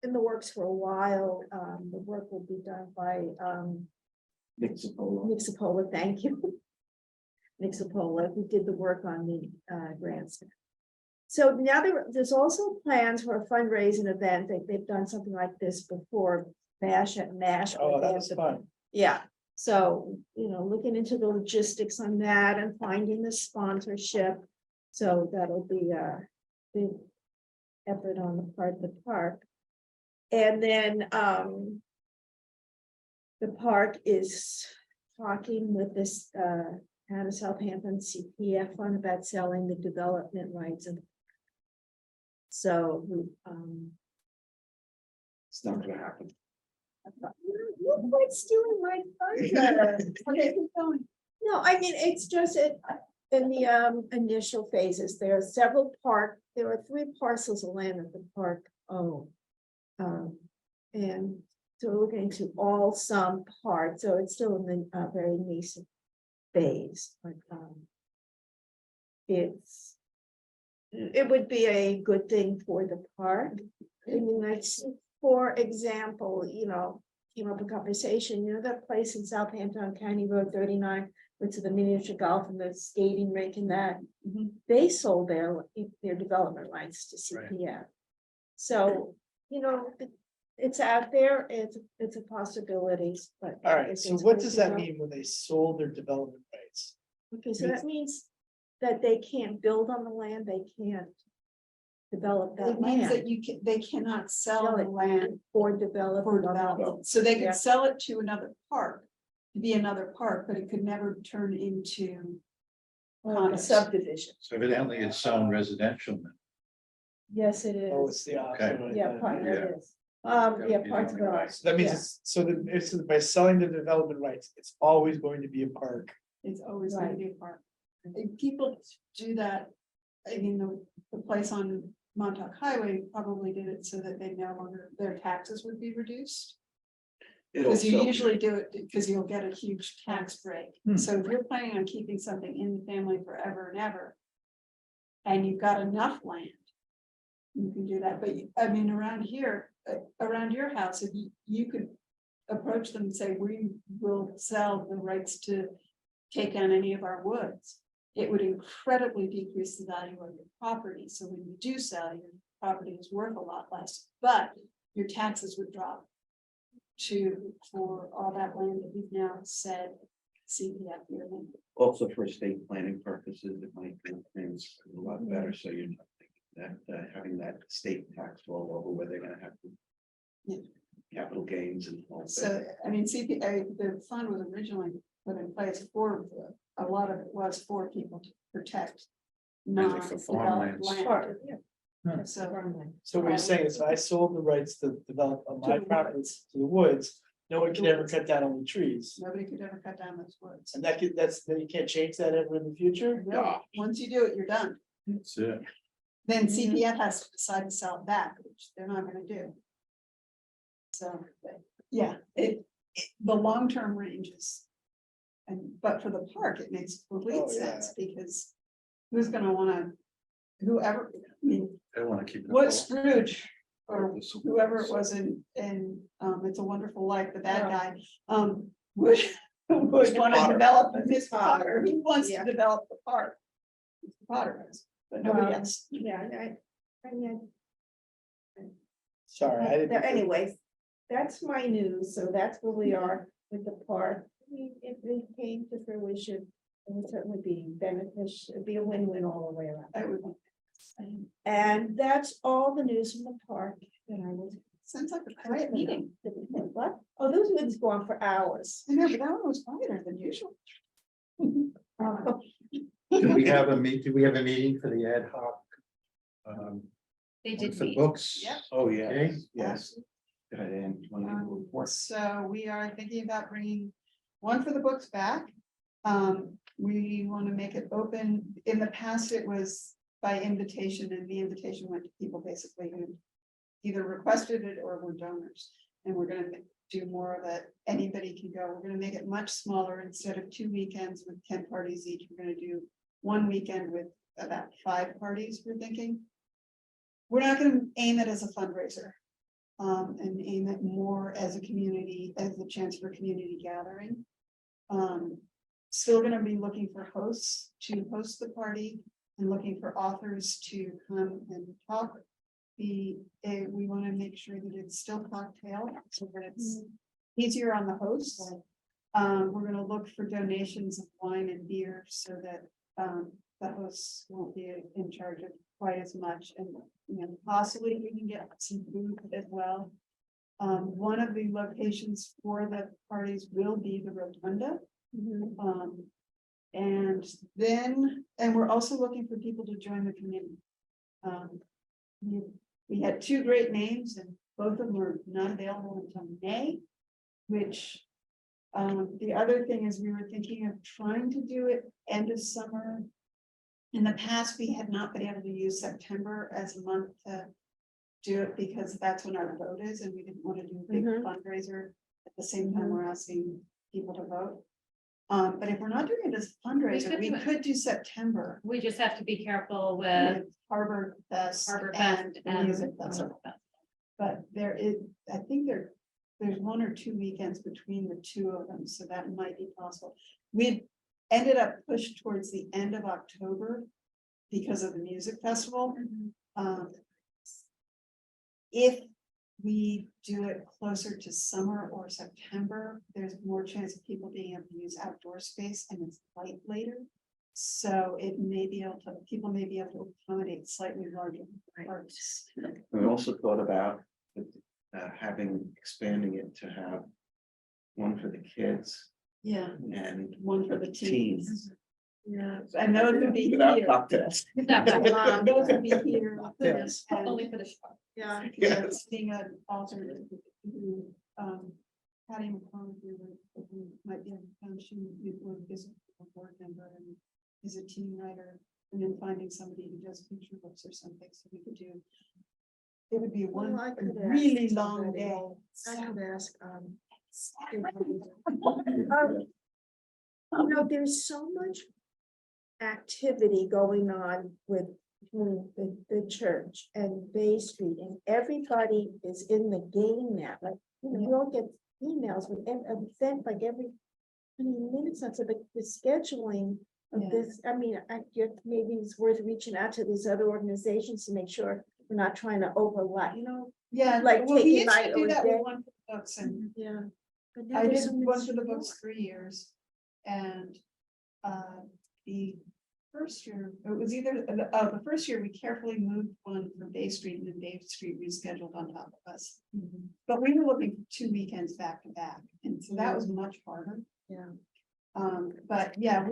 in the works for a while. The work will be done by Nixapola, thank you. Nixapola, who did the work on the grants. So now there's also plans for a fundraising event. They've done something like this before, Bash at Mash. Oh, that was fun. Yeah, so, you know, looking into the logistics on that and finding the sponsorship. So that'll be a big effort on the part of the park. And then, the park is talking with this, town of Southampton CPF fund about selling the development rights of. So, It's not gonna happen. look what's doing my thunder. Okay, keep going. No, I mean, it's just in the initial phases, there are several there are 3 parcels of land that the park own. And so we're looking to all some part, so it's still in the very nascent phase, but it would be a good thing for the park. I mean, like, for example, came up a conversation, that place in Southampton on County Road 39, which is the miniature golf and the skating rink and that, they sold their development rights to Right. CPF. So, it's out there, it's a possibility, but. All right, it's- so it's what good does to that know. mean when they sold their development rights? Okay, so that means that they can't build on the land, they can't develop that It means that land. they cannot sell Sell the it land Or develop. for it on the- development. So they Yeah. could sell it to another park, to be another park, but it could never turn into. A condos. subdivision, So evidently it's zone residential. now. yes, it Oh, is, it's the opposite. Okay. yeah, part Yeah. it is, That would yeah, be the parts of only it way. are. So that means Yeah. it's, so that it's by selling the development rights, it's always going to be a park. It's always gonna Right. be a park. And people do that, I mean, the place on Montauk Highway probably did it so that they no longer, their taxes would be reduced. It'll Because you still- usually do it because you'll get a huge tax break. Hmm. So if you're planning on keeping something in the family forever and ever. And you've got enough land. You can do that, but I mean, around here, around your house, if you could. Approach them and say, we will sell the rights to take on any of our woods. It would incredibly decrease the value of your property, so when you do sell, your property is worth a lot less, but your taxes would drop. For all that land that you've now said CPF your land. Also for estate planning purposes, it might make things a lot better, so you're not thinking that having that state tax roll over where they're gonna have to. Yeah. Capital gains and all that. So, I mean, the fund was originally put in place for, a lot of it was for people to protect. Mainly for non-developed farmlands. land. Sure, yeah. So, So what you're saying is if I sold the rights to develop on my To the property woods. to the woods, no one can ever cut down on the trees. nobody could ever cut down those woods. And then you can't change that ever in the future? No, once you do it, you're done. That's it. Then Mhm. CPF has to decide to sell it back, which they're not gonna do. So, but, yeah, the long-term ranges. But for the park, it makes complete Oh, yeah. sense, because who's gonna wanna, whoever, I mean, I want to keep. it what all. Scrooge or whoever it was in It's a Wonderful Life, the bad guy, would want to develop Miss Potter, who wants to Yeah. develop the park? Mr. Potter is, but nobody else. Yeah, I mean. Sorry, I didn't. Anyways, that's my news, so that's where we are with the park. I mean, if it came to fruition, it would certainly be beneficial, it'd be a win-win all the way around. I would. And that's all the news from the park that I was. Sounds like a quiet meeting. What? Oh, those woods go on for hours. I know, but that one was quieter than usual. Do we have a meeting for the ad hoc? They did For meet. books? Yep. Oh, Okay. yes. Go ahead, Ann. You wanna give a report? So we are thinking about bringing one for the books back. We want to make it open. In the past, it was by invitation, and the invitation went to people basically who either requested it or were donors. And we're gonna do more of it. Anybody can go. We're gonna make it much smaller. Instead of 2 weekends with 10 parties each, we're gonna do 1 weekend with about 5 parties, we're thinking. We're not gonna aim it as a fundraiser. And aim it more as a community, as the chance for community gathering. Still gonna be looking for hosts to host the party and looking for authors to come and talk. We wanna make sure that it's still cocktail, so that it's easier on the hosts. We're gonna look for donations of wine and beer so that, the hosts won't be in charge of quite as much, and, possibly we can get some food as well. One of the locations for the parties will be the rotunda. And then, and we're also looking for people to join the committee. We had two great names and both of them were not available until May, which the other thing is we were thinking of trying to do it end of summer. In the past, we had not been able to use September as a month to do it because that's when our vote is and we didn't want to do a big fundraiser at the same time we're asking people to vote. But if we're not doing it as a fundraiser, we could do September. We just have to be careful with With Harbor Fest Harbor and Fest and. Music Festival. But there is, I think there's 1 or 2 weekends between the two of them, so that might be possible. We ended up pushed towards the end of October because of the music festival. If we do it closer to summer or September, there's more chance of people being able to use outdoor space and it's light later. So it may be able to, people may be able to accommodate slightly larger parties. We also thought about expanding it to have one for the kids Yeah, and one for the teens. teens. Yeah, and those would be Without here. cocktails. Those would be here. Yes. And, Only for the show. yeah, Yes. being an alternate, Patty McCormick, who might be on the town, she would visit a board member and is a teen writer, and then finding somebody who does picture books or something, so we could do. It would be one Well, I could ask really long somebody. day. I could ask, you know, there's so much activity going on with the church and Bay Street, and everybody is in the game now, like, you know, we all get emails with an event like every 20 minutes, so the scheduling of Yeah. this, I mean, I get, maybe it's worth reaching out to these other organizations to make sure we're not trying to overlap, you know, Yeah, like well, we taking used to my do own that day. with one for the books, and yeah. But now I there's did so one much for the more. books 3 years, and the first year, it was either, the first year, we carefully moved one from Bay Street, and then Bay Street rescheduled on top of us. But we were looking for 2 weekends back to back, and so that was much harder. Yeah. But yeah,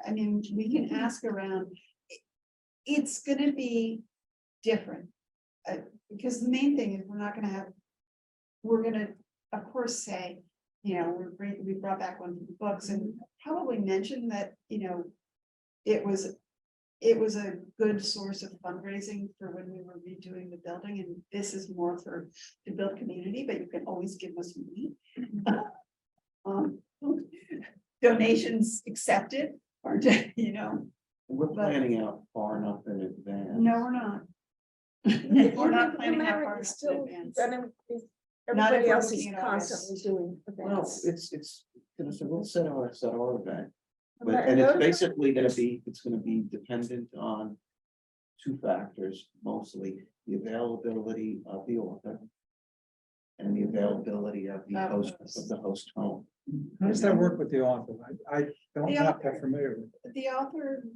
I mean, we can ask around. It's gonna be different. Because the main thing is we're gonna, of course, say, you know, we brought back one for the books and probably mention that, you know, it was a good source of fundraising for when we were redoing the building, and this is more to build community, but you can always give us money. Donations accepted, or, you know, We're planning out far enough in advance. no, we're not. We're not planning that far It's in still, advance. everybody we're else is looking at August. constantly doing Well, events. it's, we'll set our event. And But, I- and it's I- basically gonna be dependent on 2 factors, mostly the availability of the author and the availability of the host home. How does that work with the author? I don't, The not that familiar with it. The author,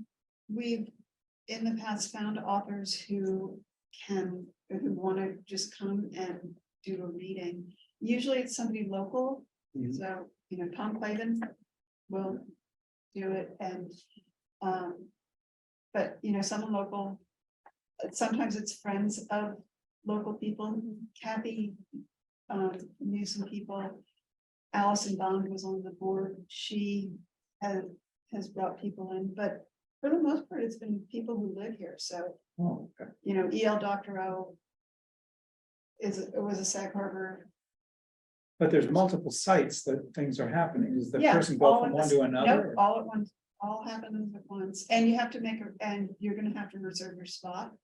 we've in the past found authors who want to just come and do a reading. Usually it's somebody local, Mhm. so, you know, Tom Clavin will do it, and but, you know, someone local. Sometimes it's friends of local people. Kathy knew some people. Allison Bond was on the board. She has brought people in, but for the most part, it's been people who live here. So, Oh, okay. you know, E.L. Dr. O was a Sag Harbor. But there's multiple sites that things are happening. Does the Yeah, person go all from at one the- to another? Nope, all at once, all happens at once, and you have to and you're gonna have to reserve your spot.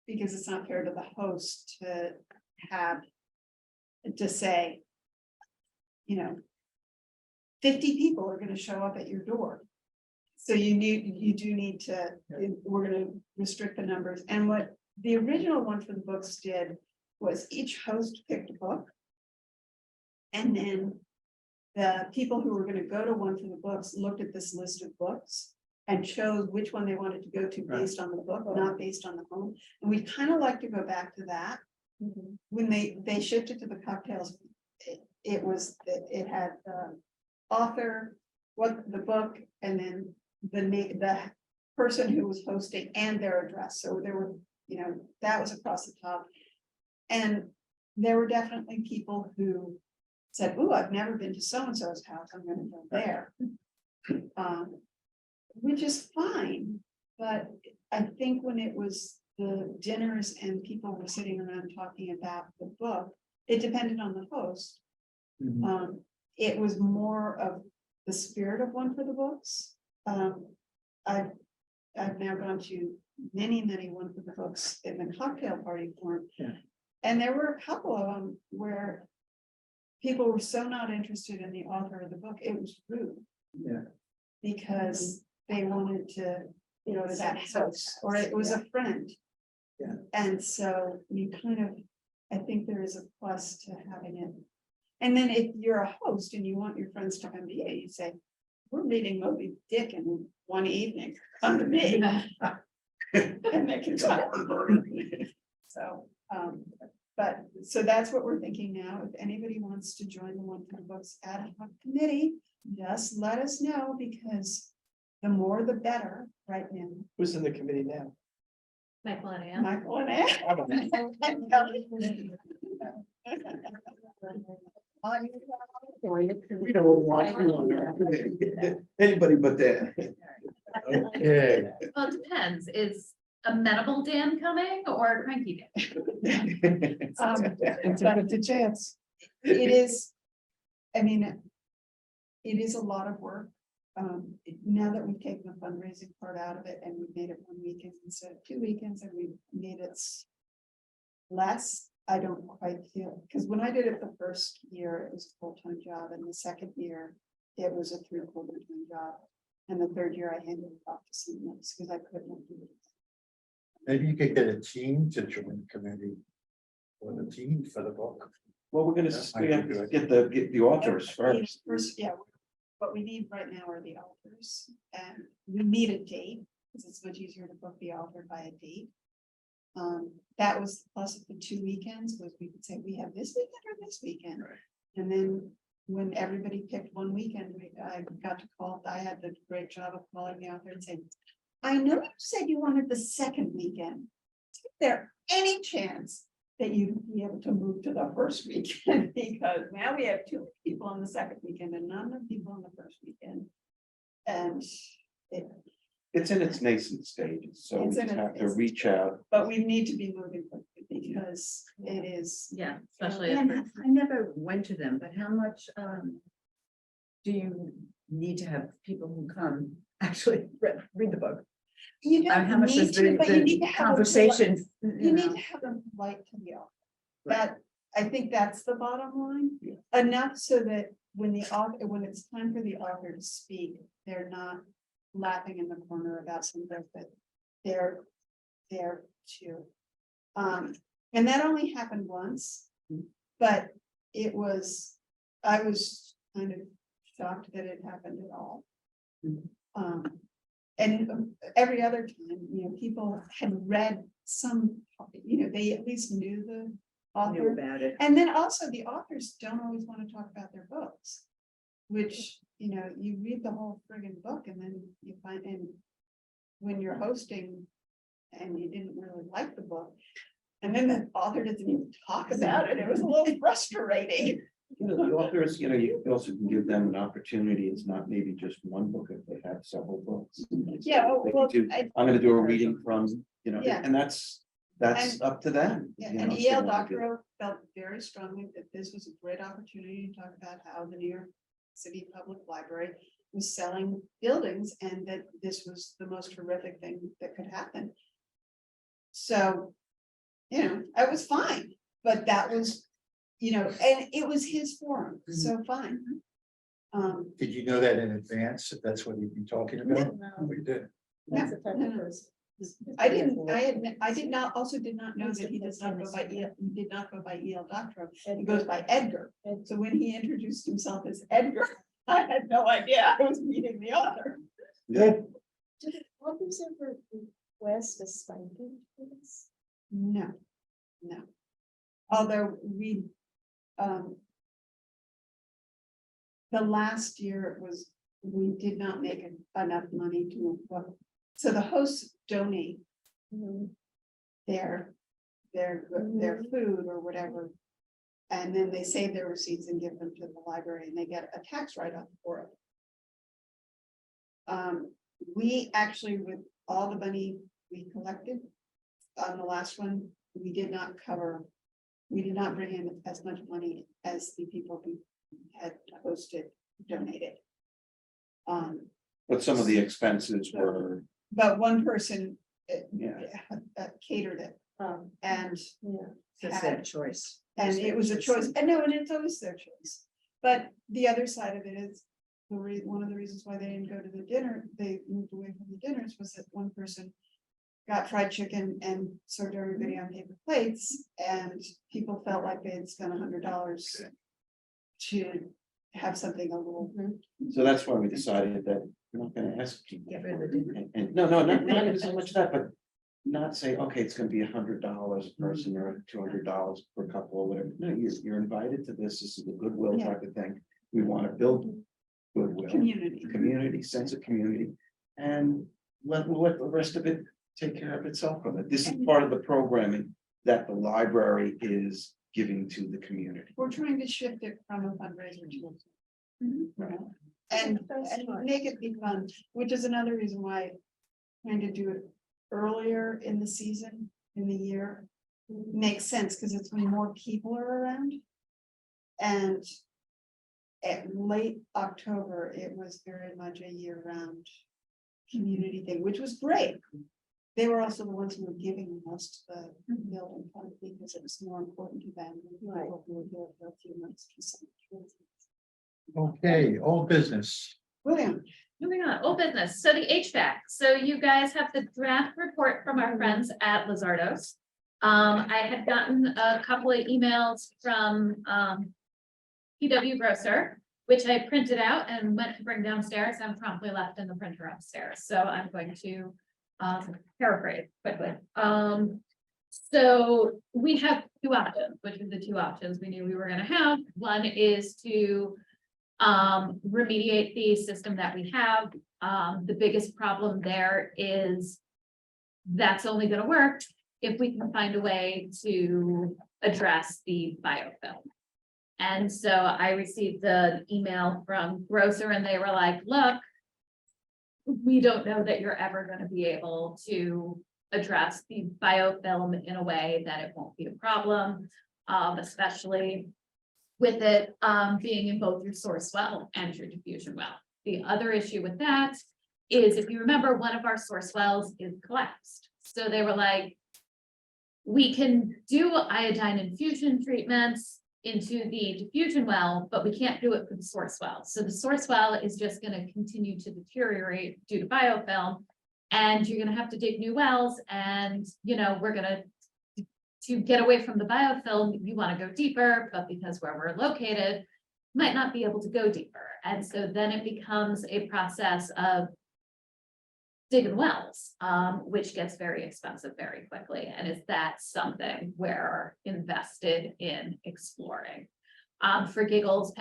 Because it's not fair to the host to say, you know, 50 people are gonna show up at your door. So you do need to, we're gonna restrict the numbers, and what the original one for the books did was each host picked a book. And then the people who were gonna go to one for the books looked at this list of books and chose which one they wanted to go to based on the book, not based on the home. And we kind of like to go back to that. When they shifted to the cocktails, it had the author, what the book, and then the person who was hosting and their address. So there were, that was across the top. And there were definitely people who said, "Ooh, I've never been to so-and-so's house, I'm gonna go there." Which is fine, but I think when it was the dinners and people were sitting around talking about the book, it depended on the host. It was more of the spirit of One for the Books. I've now gone to many One for the Books in the cocktail party form. Yeah. And there were a couple of them where people were so not interested in the author of the book, it was rude. Yeah. Because they wanted to go to that house, or it was a friend. Yeah. And so you kind of, I think there is a plus to having it. And then if you're a host and you want your friends to come to you, you say, "We're reading Moby Dick in one evening, come to me." And they can come. So, so that's what we're thinking now. If anybody wants to join the One for the Books ad hoc committee, just let us know, because the more the better right now. Who's in the committee now? Michael and Ann. Michael and Ann. We don't want you on there. Anybody but that. Okay, Well, it depends. Is amenable Dan coming or cranky Dan? It's a 50 chance. It is, I mean, it is a lot of work. Now that we've taken the fundraising part out of it and we've made it one weekend instead of 2 weekends, and we've made it less, I don't quite feel, because when I did it the first year, it was a full-time job, and the second year, it was a 3/4 time job. And the third year I handed it off to someone else because I couldn't do it. maybe you could get a team to join the committee. Or the team for the book. Well, we have to get the authors first. Yeah, what we need right now are the authors, and we need a date, because it's much easier to book the author by a date. That was the plus of the 2 weekends, was we could say, we have this weekend or this weekend. Right. And then when everybody picked one weekend, I got to call, I had the great job of calling the author and saying, "I know you said you wanted the second weekend. Is there any chance that you'd be able to move to the first weekend?" Because now we have 2 people on the second weekend and none of the people on the first weekend. And It's in its nascent stages, so we It's in just its have to nascent reach out. but we need to be moving quickly, because it is. Yeah, Especially and if I never went to them, but how much, do you need to have people who come actually read the book? You don't How much need is to, but you need the to have. conversation? You need to have them polite to the author. That, I think that's the bottom line. Enough so that when when it's time for the author to speak, they're not laughing in the corner about something that they're there to. And that only happened once, but I was kind of shocked that it happened at all. And every other time, people had read some, they at least knew the Knew author. about it. And then also the authors don't always want to talk about their books, which, you read the whole friggin' book and then you find, and when you're hosting and you didn't really like the book, and then the author doesn't even talk about it, it was a little frustrating. The authors, you also can give them an opportunity. It's not maybe just one book if they have several books. Yeah, They well, could do, I- I'm gonna do a reading from, Yeah. and that's And- up to them. Yeah, you and know, if they E.L. wanna do it. Doctorow felt very strongly that this was a great opportunity to talk about how the New York City Public Library was selling buildings, and that this was the most horrific thing that could happen. So, I was fine, but that was, and it was his forum, so fine. Did you know that in advance, if that's what you'd be talking about? We did. That's the type of person. I did not know that he does not go by E.L., he did not go by E.L. Doctorow, he goes by Edgar. So when he introduced himself as Edgar, I had no idea I was meeting the author. Yeah. Do the authors ever request a stipend for this? No. Although the last year it was, we did not make enough money to, so the hosts donate their food or whatever. And then they save their receipts and give them to the library and they get a tax write-off for it. We actually, with all the money we collected on the last one, we did not bring in as much money as the people who had hosted donated. But some of the expenses were, But one person yeah, catered it, and It's their choice. And it was a choice, and no, and it's always their choice. But the other side of it is, one of the reasons why they didn't go to the dinner, they moved away from the dinners, was that one person got fried chicken and served everybody on paper plates, and people felt like they had spent $100 to have something a little. so that's why we decided that we're not gonna ask people. Get rid of the dinner. And no, not even so much that, but not say, okay, it's gonna be $100 a person or $200 per couple or whatever. No, you're invited to this. This is a goodwill type of thing. We want to build goodwill, community, sense of community, and let the rest of it take care of itself from it. This is part of the programming that the library is giving to the community. We're trying to shift it from a fundraiser to. Mm-hmm. And make it be fun, which is another reason why trying to do it earlier in the season, in the year, makes sense, because it's when more people are around. And at late October, it was very much a year-round community thing, which was great. They were also the ones who were giving the most to the building fund, because it was more important to them than the people who were there for a few months. Okay, old business. William, Moving on, old business, so the HVAC, so you guys have the draft report from our friends at Lizardo's. I had gotten a couple of emails from PW Grocer, which I printed out and went to bring downstairs and promptly left in the printer upstairs, so I'm going to paraphrase quickly. So we have two options, which are the two options we knew we were gonna have. One is to remediate the system that we have. The biggest problem there is that's only going to work if we can find a way to address the biofilm. And so I received the email from Grocer and they were like, look, we don't know that you're ever going to be able to address the biofilm in a way that it won't be a problem, especially with it being in both your source well and your diffusion well. The other issue with that is, if you remember, one of our source wells is collapsed. So they were like, we can do iodine infusion treatments into the diffusion well, but we can't do it for the source well. So the source well is just going to continue to deteriorate due to biofilm, and you're going to have to dig new wells, and we're going to get away from the biofilm, you want to go deeper, but because where we're located, might not be able to go deeper. And so then it becomes a process of digging wells, which gets very expensive very quickly. And is that something we're invested in exploring? For giggles,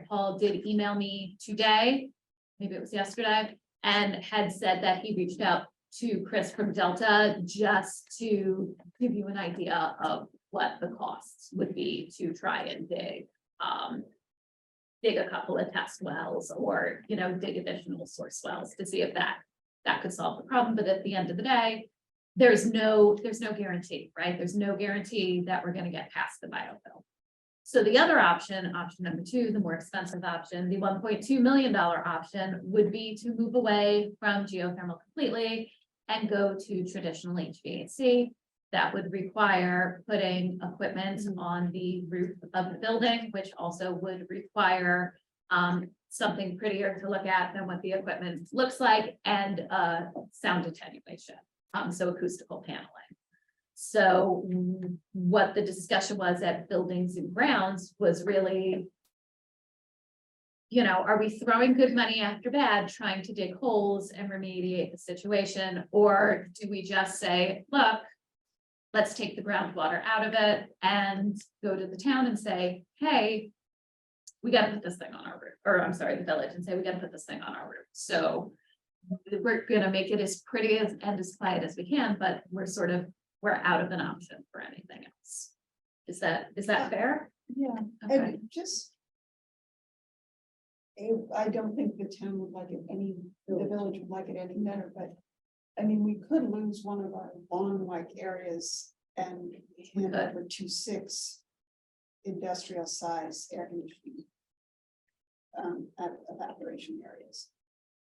Paul did email me today, maybe it was yesterday, and had said that he reached out to Chris from Delta just to give you an idea of what the costs would be to try and dig a couple of test wells, or dig additional source wells to see if that could solve the problem. But at the end of the day, there's no guarantee, right? There's no guarantee that we're going to get past the biofilm. So the other option number two, the more expensive option, the $1.2 million option, would be to move away from geothermal completely and go to traditional HVAC. That would require putting equipment on the roof of the building, which also would require something prettier to look at than what the equipment looks like, and sound attenuation, so acoustical paneling. So what the discussion was at Buildings and Grounds was really, are we throwing good money after bad, trying to dig holes and remediate the situation? Or do we just say, look, let's take the groundwater out of it and go to the town and say, hey, we gotta put this thing on our roof, or I'm sorry, the village, and say, we gotta put this thing on our roof, so. We're gonna make it as pretty as and as quiet as we can, but we're out of an option for anything else. Is that fair? Yeah, Okay, and just. I don't think the town would like it the village would like it any better, but. I mean, we could lose one of our lawn-like areas and hand could. over to 6 industrial size air conditioning. Evaporation areas.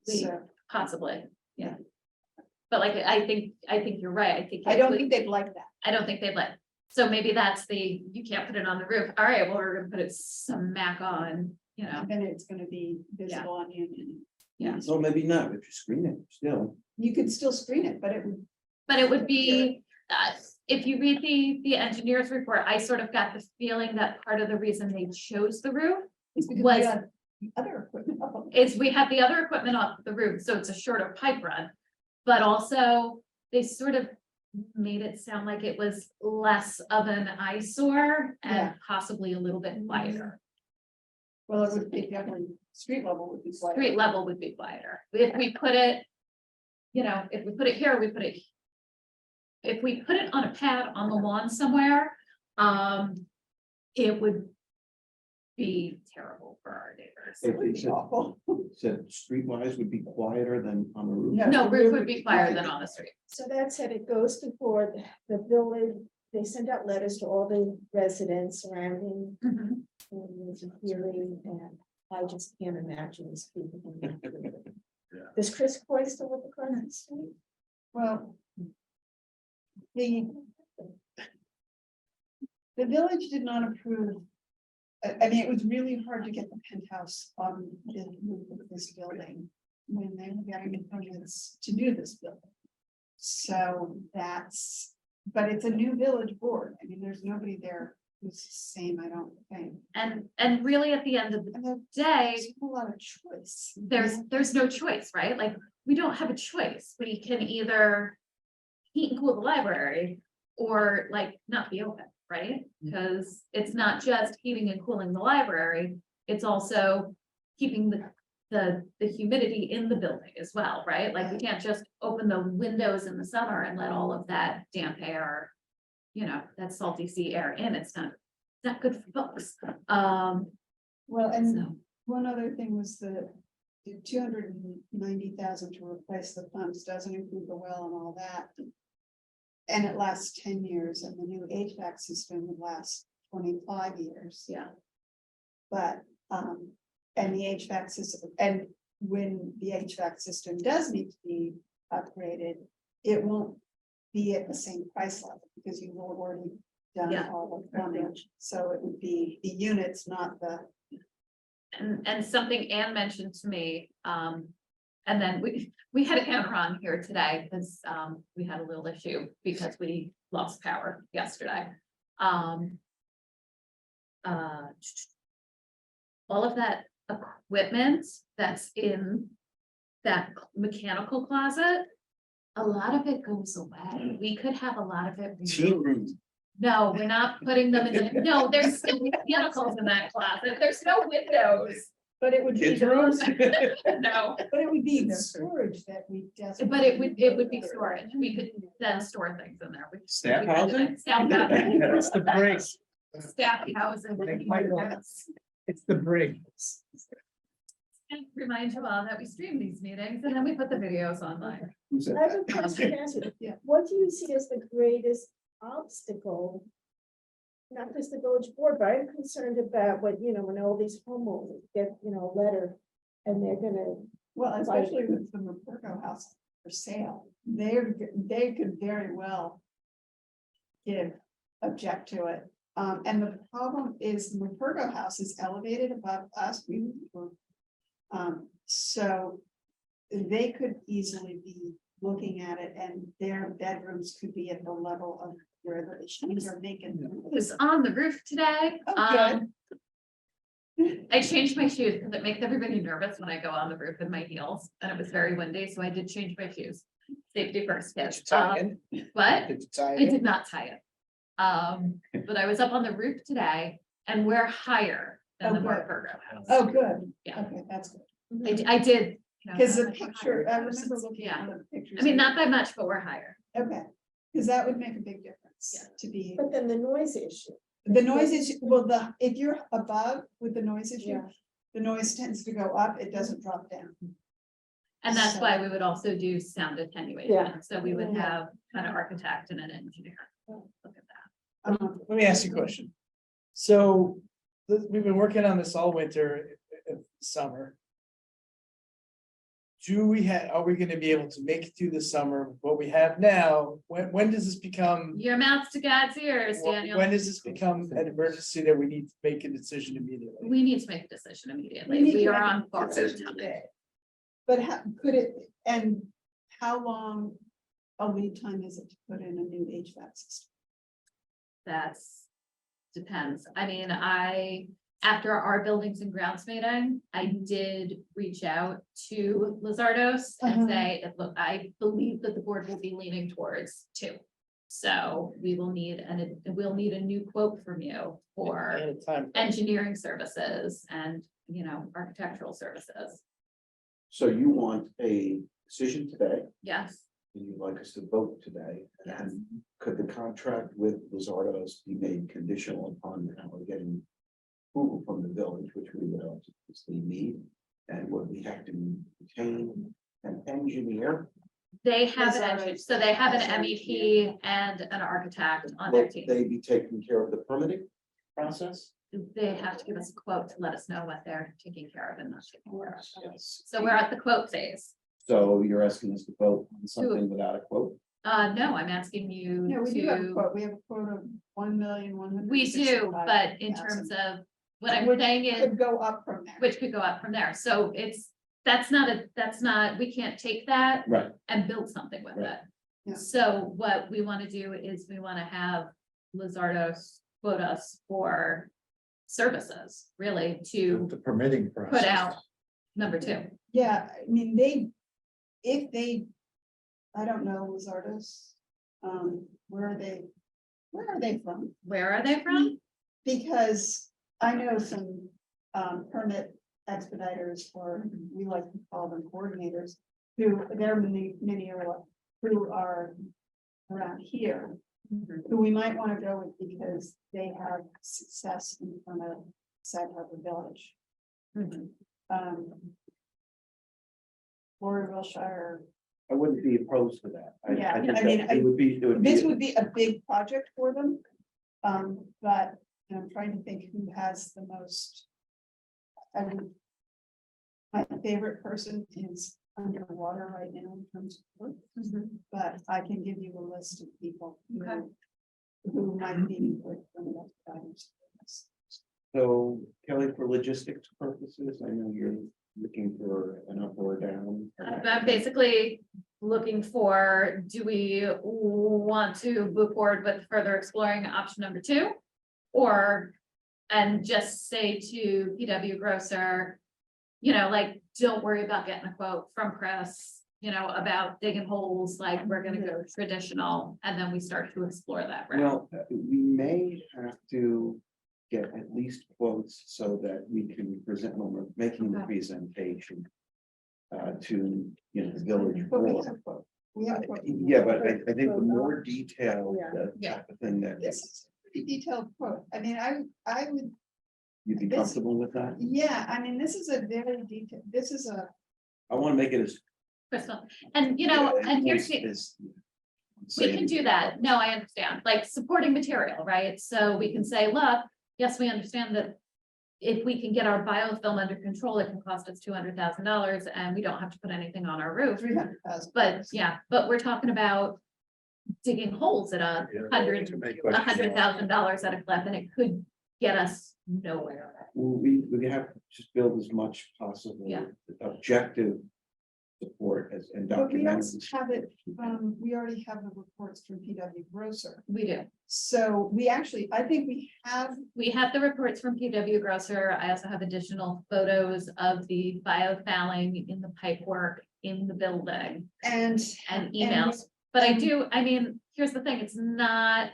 We- So possibly, yeah. But like, I think you're right, I don't think they'd like that. I don't think they'd let, so maybe that's you can't put it on the roof, all right, well, we're gonna put it smack on, you know, And then it's gonna be visible on Union. yeah. So maybe not, if you screen it still. You could still screen it, but it would. But it would be, if you read the engineer's report, I sort of got the feeling that part of the reason they chose the roof It's because was- we got other equipment up on. is we have the other equipment off the roof, so it's a shorter pipe run. But also, they sort of made it sound like it was less of an eyesore and Yeah. possibly a little bit quieter. Well, it would be definitely, street level would be quite. Street level would be quieter. If we put it, you know, if we put it here, if we put it on a pad on the lawn somewhere, it would be terrible for our neighbors. It would be awful. Said streetwise would be quieter than on the roof. Yeah. No, roof would be quieter than on the street. So that said, it goes before the village, they send out letters to all the residents surrounding. Mhm. And there's a hearing, and I just can't imagine these people. being happy with it. Yeah. Does Chris Coy still live across the street? Well. The village did not approve. I mean, it was really hard to get the penthouse on the roof of this building when they were getting the permits to do this building. So but it's a new village board. I mean, there's nobody there who's the same, I don't think. And really, at the end of the And then day, there's a lot of choice. there's no choice, right? Like, we don't have a choice. We can either heat and cool the library or like not be open, right? Because it's not just heating and cooling the library, it's also keeping the humidity in the building as well, right? Like, we can't just open the windows in the summer and let all of that damp air, you know, that salty sea air in. It's not good for books. Well, and So, one other thing was the 290,000 to replace the pumps doesn't include the well and all that. And it lasts 10 years, and the new HVAC system would last 25 years. yeah, But, and the HVAC system, and when the HVAC system does need to be upgraded, it won't be at the same price level, because you've already done Yeah. all the plumbing. So it would be the units, not the. and something Anne mentioned to me, and then we had Anne on here today because we had a little issue because we lost power yesterday. All of that equipment that's in that mechanical closet, a lot of it goes away. We could have a lot of it. Teen removed. room. No, we're not putting them in, no, there's still mechanicals in that closet. There's no windows. But it would be, Kids' rooms? No, but it would be the storage that we desperately. but it would be storage. We could then store things in there. We could- Staff we could- housing? Staff housing. It's the break. Staff housing. It's the break. And remind you all that we stream these meetings and then we put the videos online. Who said I have that? a question to ask you. Yeah. What do you see as the greatest obstacle? Not just the village board, but I'm concerned about what, when all these homeowners get, a letter and they're gonna, Well, especially with the Roberto house for sale, they could very well. Object to it, and the problem is the Roberto house is elevated above us, so. They could easily be looking at it and their bedrooms could be at the level of where the sheets are making. I was on the roof today. Oh, I changed my shoes because it makes everybody nervous when I go on the roof in my heels and it was very windy, so I did change my shoes. Safety first, yes. But Did you tie I it in? did not tie it. But I was up on the roof today and we're higher Oh, than the Mark good. Program has. Oh, good. Yeah. Okay, that's good. I did. you know, Because the I'm like, we're picture, higher I remember versus- looking Yeah, at the pictures. I mean, not by much, but we're higher. Okay, because that would make a big difference Yeah. to be, But then the noise issue. the noise is, well, if you're above with the noise issue, Yeah. the noise tends to go up, it doesn't drop down. And that's So- why we would also do sound attenuation. Yeah. So we would Yeah. have an architect and an engineer. Look at that. Let me ask you a question. So, we've been working on this all winter, summer. Are we gonna be able to make it through the summer, with what we have now, when does this become? Your mouth to God's ears, Daniel. When does this become an emergency that we need to make a decision immediately? We need to make a decision immediately. need We to are make a on borrowed decision time. today. But how, could it, and how long a lead time is it to put in a new HVAC system? That's, depends. I mean, after our buildings and grounds meeting, I did reach out to Lizardos and Uh-huh. say, look, I believe that the board will be leaning towards 2. So we'll need a new quote from you for And a time. engineering services and, architectural services. So you want a decision today, Yes, and you'd like us to vote today? And could the contract with Lizardos be made conditional upon our getting approval from the village, which we would obviously need? And would we have to retain an engineer? they have an Lizardos engineer, so they have an has an MEP and an architect on their Will team. they be taking care of the permitting process? They have to give us a quote to let us know what they're taking care of and not taking care of. Yes. So we're at the quote phase. So you're asking us to vote on something without a quote? No, I'm asking you No, we do have a to, quote, we have a quote of 1,165,000. we do, but in terms of what I'm saying is, Could go up from there. which could go up from there. So that's not, we can't take that Right. and build something with Right. it. Yeah. So what we want to do is we want to have Lizardos quote us for services, really, to The permitting process. put out number 2. Yeah, I mean, if they, I don't know, Lizardos, where are they from? Where are they from? Because I know some permit expediters, or we like to call them coordinators, who, there are many who are around here, who we might want to go with because they have success in front of Sag Harbor Village. Or Wilshire. I wouldn't be opposed to that. Yeah, I think I mean, that it would be. This would be a big project for them. But I'm trying to think who has the most. I mean. My favorite person is underwater right now in terms of work, but I can give you a list of people. Okay. Who might be with some of those guidance. So Kelly, for logistics purposes, I know you're looking for an up or down. I'm basically looking for, do we want to move forward with further exploring option number 2? Or, and just say to PW Grosser, don't worry about getting a quote from Chris, about digging holes, like we're gonna go traditional, and then we start to explore that route. Well, we may have to get at least quotes so that we can present when we're making the Okay. presentation. To, the village But we board. have a quote. We have a quote. Yeah, but I think the more detailed, Yeah. the type of thing that This is a pretty detailed quote. I mean, I would, you'd be this- comfortable with that. yeah, I mean, this is a very detailed, this is a. I want to make it as. Crystal, and here's the. We can do that. No, I understand, like supporting material, right? So we can say, look, yes, we understand that. If we can get our biofilm under control, it can cost us $200,000 and we don't have to put anything on our roof. 300,000. But we're talking about digging holes at $100,000 at a clip, and it could get us nowhere. We have to just build as much possible. Yeah. Objective support and But we also documents. have it, we already have the reports from PW Grosser. We do. So I think we have, We have the reports from PW Grosser. I also have additional photos of the biofouling in the pipework in the building and and emails. But here's the thing, it's not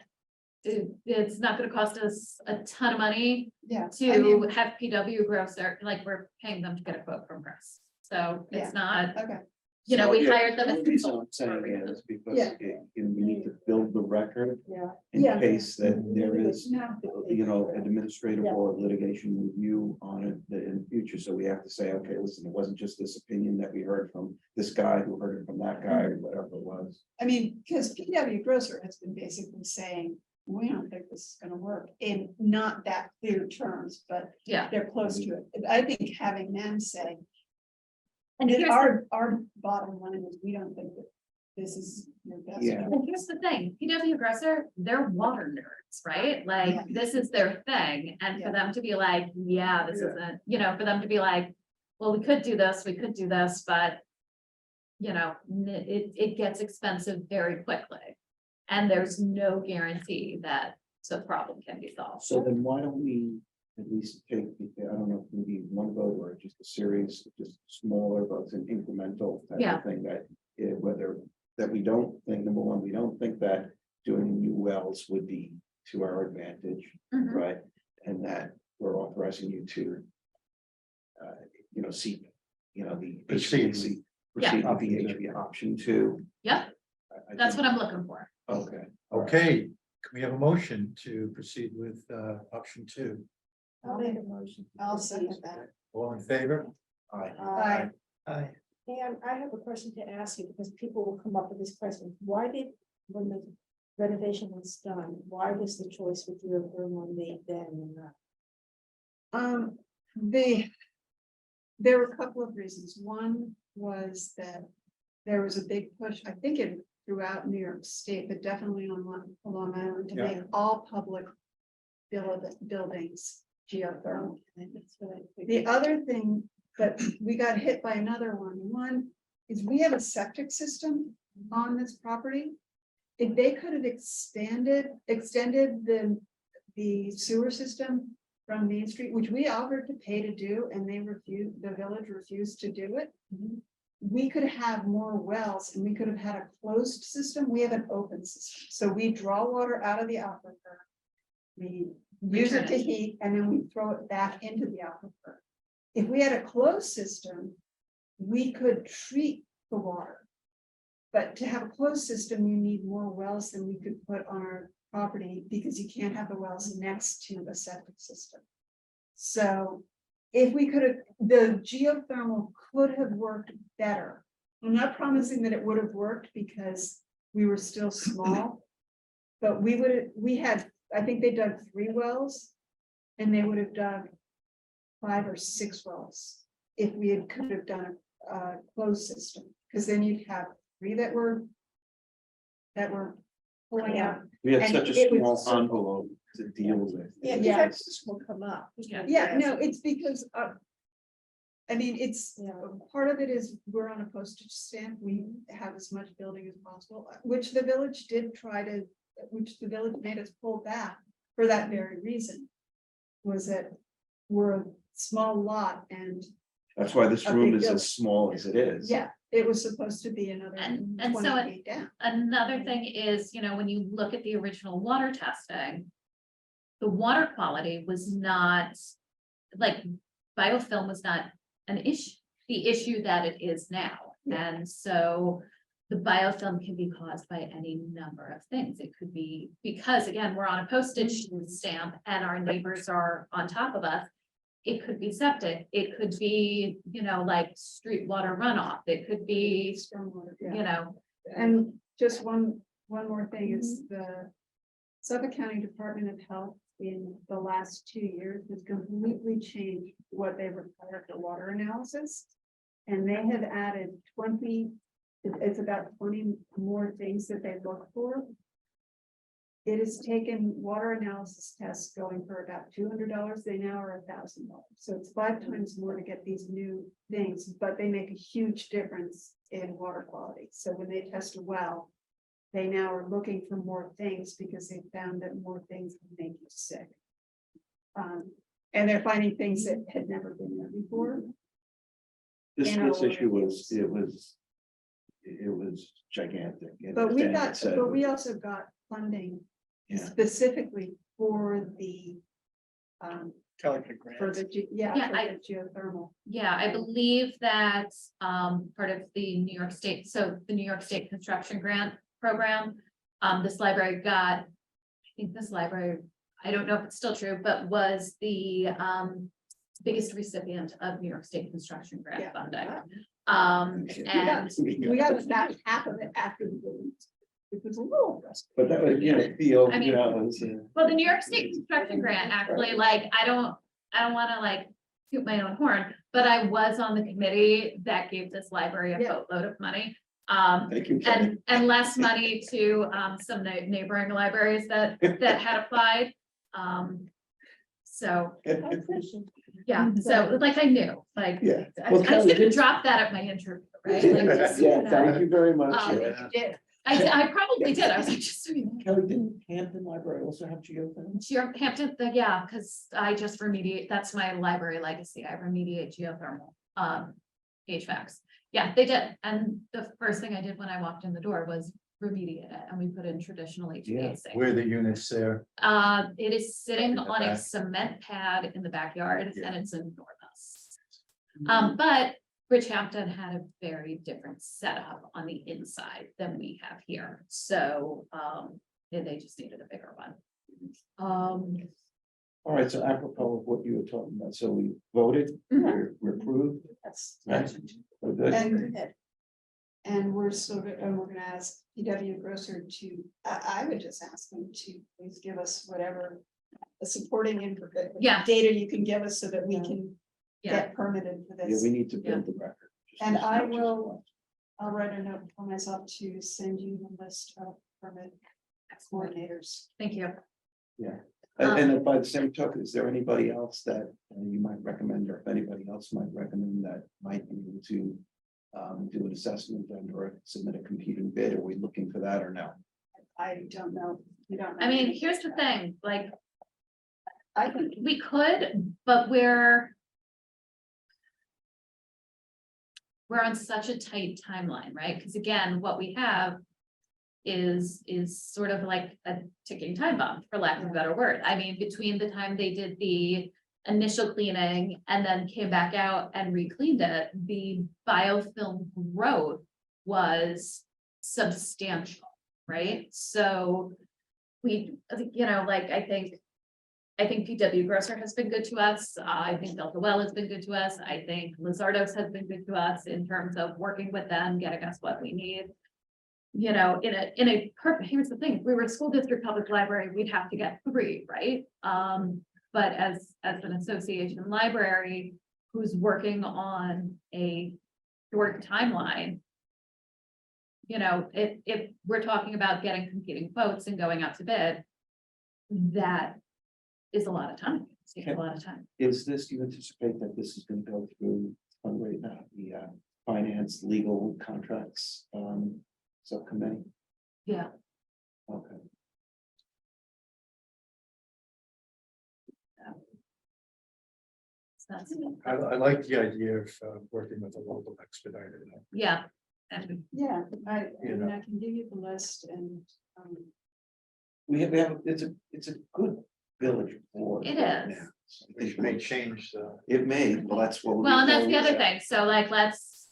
it's not gonna cost us a ton of money Yeah. I to mean, have PW gross their, like, we're paying them to get a quote from Chris. So Yeah. it's not, Okay, you know, So, we yeah, hired them the as only reason I'm consultants. saying for a reason. is because Yeah. we need to build the record Yeah. in Yeah. case that there is, no, you know, an administrative Yeah. or litigation review on it in the future. So we have to say, okay, listen, it wasn't just this opinion that we heard from this guy who heard it from that guy or whatever it was. I mean, because PW Grosser has been basically saying, we don't think this is gonna work in not that clear terms, but Yeah, they're close to it. And I think having them say, and here's the, our bottom line is, we don't think that this is your best. Yeah. and here's the thing, PW Aggressor, they're water nerds, right? Like, Yeah. this is their thing, and Yeah. for them to be like, yeah, this Yeah. isn't, you know, for them to be like, well, we could do this, but. You know, it gets expensive very quickly. And there's no guarantee that the problem can be solved. So then why don't we at least take, I don't know, maybe one vote or just a series, just smaller votes, an incremental type Yeah. of thing that, whether, that we don't think, number one, we don't think that doing new wells would be to our advantage, Mhm. right? And that we're authorizing you to, you know, seek, you know, the Proceed. HVAC. Yeah. Proceed with the HV option two. Yeah, I that's think- what I'm looking for. Okay. Okay, can we have a motion to proceed with option 2? I'll make a motion. I'll second that. All in favor? Aye. Aye. Aye. And I have a question to ask you, because people will come up with this question, why did, when the renovation was done, why was the choice with geothermal made then and not? There were a couple of reasons. One was that there was a big push, I think in throughout New York State, but definitely on Long Island, to make all public buildings geothermal. That's what I The figured. other thing, but we got hit by another one. One is we have a septic system on this property. If they could have extended the sewer system from Main Street, which we offered to pay to do, and the village refused to do it. We could have more wells and we could have had a closed system. We have an open system. So we draw water out of the aquifer. We use it to heat and then we throw it back into the aquifer. If we had a closed system, we could treat the water. But to have a closed system, you need more wells than we could put on our property because you can't have the wells next to a septic system. So if we could have, the geothermal could have worked better. I'm not promising that it would have worked because we were still small. But we had, I think they dug 3 wells and they would have dug 5 or 6 wells if we could have done a closed system, because then you'd have 3 that were pulling out. We had And such a it was small so- envelope to deal with. Yeah, Yeah. this will come up. Yeah, no, it's because I mean, it's Yeah. part of it is we're on a postage stamp. We have as much building as possible, which the village did try to, which the village made us pull back for that very reason. Was that we're a small lot and That's why this A room big is building. as small as it is. yeah, it was supposed to be another And 20 so feet down. Another thing is, you know, when you look at the original water testing. The water quality was not, like, biofilm was not an issue, the issue that it is now. Yeah. And so the biofilm can be caused by any number of things. It could be because, again, we're on a postage stamp and our neighbors are on top of us. It could be septic, it could be, you know, like street water runoff, it could be, Stormwater, yeah. you know, And just one more thing is the Suffolk County Department of Health in the last 2 years has completely changed what they require for water analysis. And they have added 20, it's about 20 more things that they look for. It has taken water analysis tests going for about $200. They now are $1,000. So it's 5 times more to get these new things, but they make a huge difference in water quality. So when they test a well, they now are looking for more things because they found that more things can make you sick. And they're finding things that had never been there before. This, You know, this issue was, it was gigantic. And But we Dan got, said- but we also got funding Yeah. specifically for the, Kelly for the, Yeah, for I- the geothermal. Yeah, I believe that part of the New York State, so the New York State Construction Grant Program. This library got, I think this library, I don't know if it's still true, but was the biggest recipient of New York State Construction Grant Yeah. funding. We And got about half of it after the building. It was a little aggressive. But that would, you know, feel, I mean- you know, it's, well, the New York State Construction Grant, actually, like, I don't wanna like toot my own horn, but I was on the committee that gave this library a Yeah. boatload of money. thank you, Kelly. And less money to some neighboring libraries that had applied. So, yeah, so like I knew, like, Yeah. I Well, was Kelly, gonna did- drop that at my interview, right? Like, just, you Yeah, know. thank you very much. Um, Yeah. Yeah. I probably did, I was like, just so you know. Kelly, didn't Hampton Library also have geothermal? Hampton, yeah, because I just remediate, that's my library legacy, I remediate geothermal, HVACs. Yeah, they did, and the first thing I did when I walked in the door was remediate it, and we put in traditional HVAC. Where are the units there? It is sitting In the on a back. cement pad in the backyard, Yeah. and it's enormous. But Bridgehampton had a very different setup on the inside than we have here, so, they just needed a bigger one. All right, so apropos of what you were talking about, so we voted, we're approved, That's. right? We're good. And we're sort of, and we're gonna ask PW Grosser to, I would just ask them to please give us whatever. The supporting info, Yeah. data you can give us so that we can Yeah, get permitted for Yeah, this. we need to build the record. And I will, I'll write a note for myself to send you the list of permit coordinators. thank you. Yeah, and then by the same token, is there anybody else that you might recommend, or if anybody else might recommend that might be able to do an assessment and or submit a competing bid? Are we looking for that or no? I don't know. We don't. know I mean, anything here's the about that. thing, like, I think, we could, but we're on such a tight timeline, right? Because again, what we have is sort of like a ticking time bomb, for lack of a better word. I mean, between the time they did the initial cleaning and then came back out and re-cleaned it, the biofilm growth was substantial, right? So we, you know, like, I think PW Grosser has been good to us. I think Delta Well has been good to us. I think Lizardo's has been good to us in terms of working with them, getting us what we need. You know, in a perfect, here's the thing, if we were a school district public library, we'd have to get 3, right? But as an association library who's working on a short timeline, you know, if we're talking about getting competing quotes and going out to bid, that is a lot of time. It's taking a lot of time. Is this, do you anticipate that this is gonna go through the finance, legal contracts subcommittee? Yeah. Okay. So that's, I like the idea of working with a local expediter. yeah. And yeah, I You mean, know. I can give you the list and, We have, it's a good village board. it right is. now. I Which think may change the. It may, well, that's what. Well, and that's the always other have. thing. So like, let's,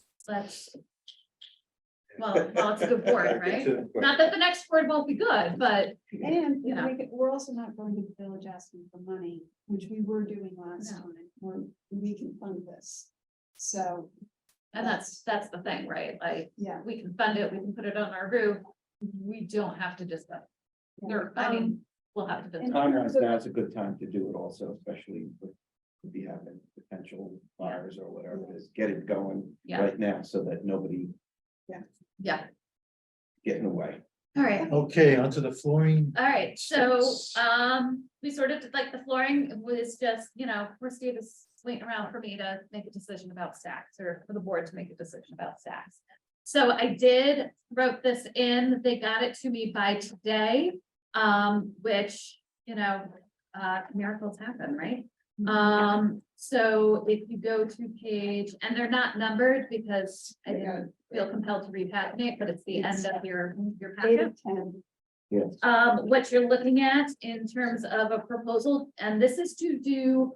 well, it's a good board, right? Not that the next board won't be good, but and Yeah. we're also not going to the village asking for money, which we were doing last No. time, where we can fund this. So, and that's the thing, right? Like, yeah. we can fund it, we can put it on our roof. We don't have to just, I mean, we'll have to. and- Conrad's, now's a good time to do it also, especially with the having potential fires or whatever it is, get it going Yeah. right now so that nobody Yeah, get in the way. all right. Okay, onto the flooring. All right, so, we sort of did like the flooring was just, you know, poor Steve is waiting around for me to make a decision about stacks or for the board to make a decision about stacks. So I wrote this in, they got it to me by today, which, you know, miracles happen, right? So if you go to page, and they're not numbered because I didn't feel compelled to repaginate, but it's the end of your Eight packet. of 10. Yes. What you're looking at in terms of a proposal, and this is to do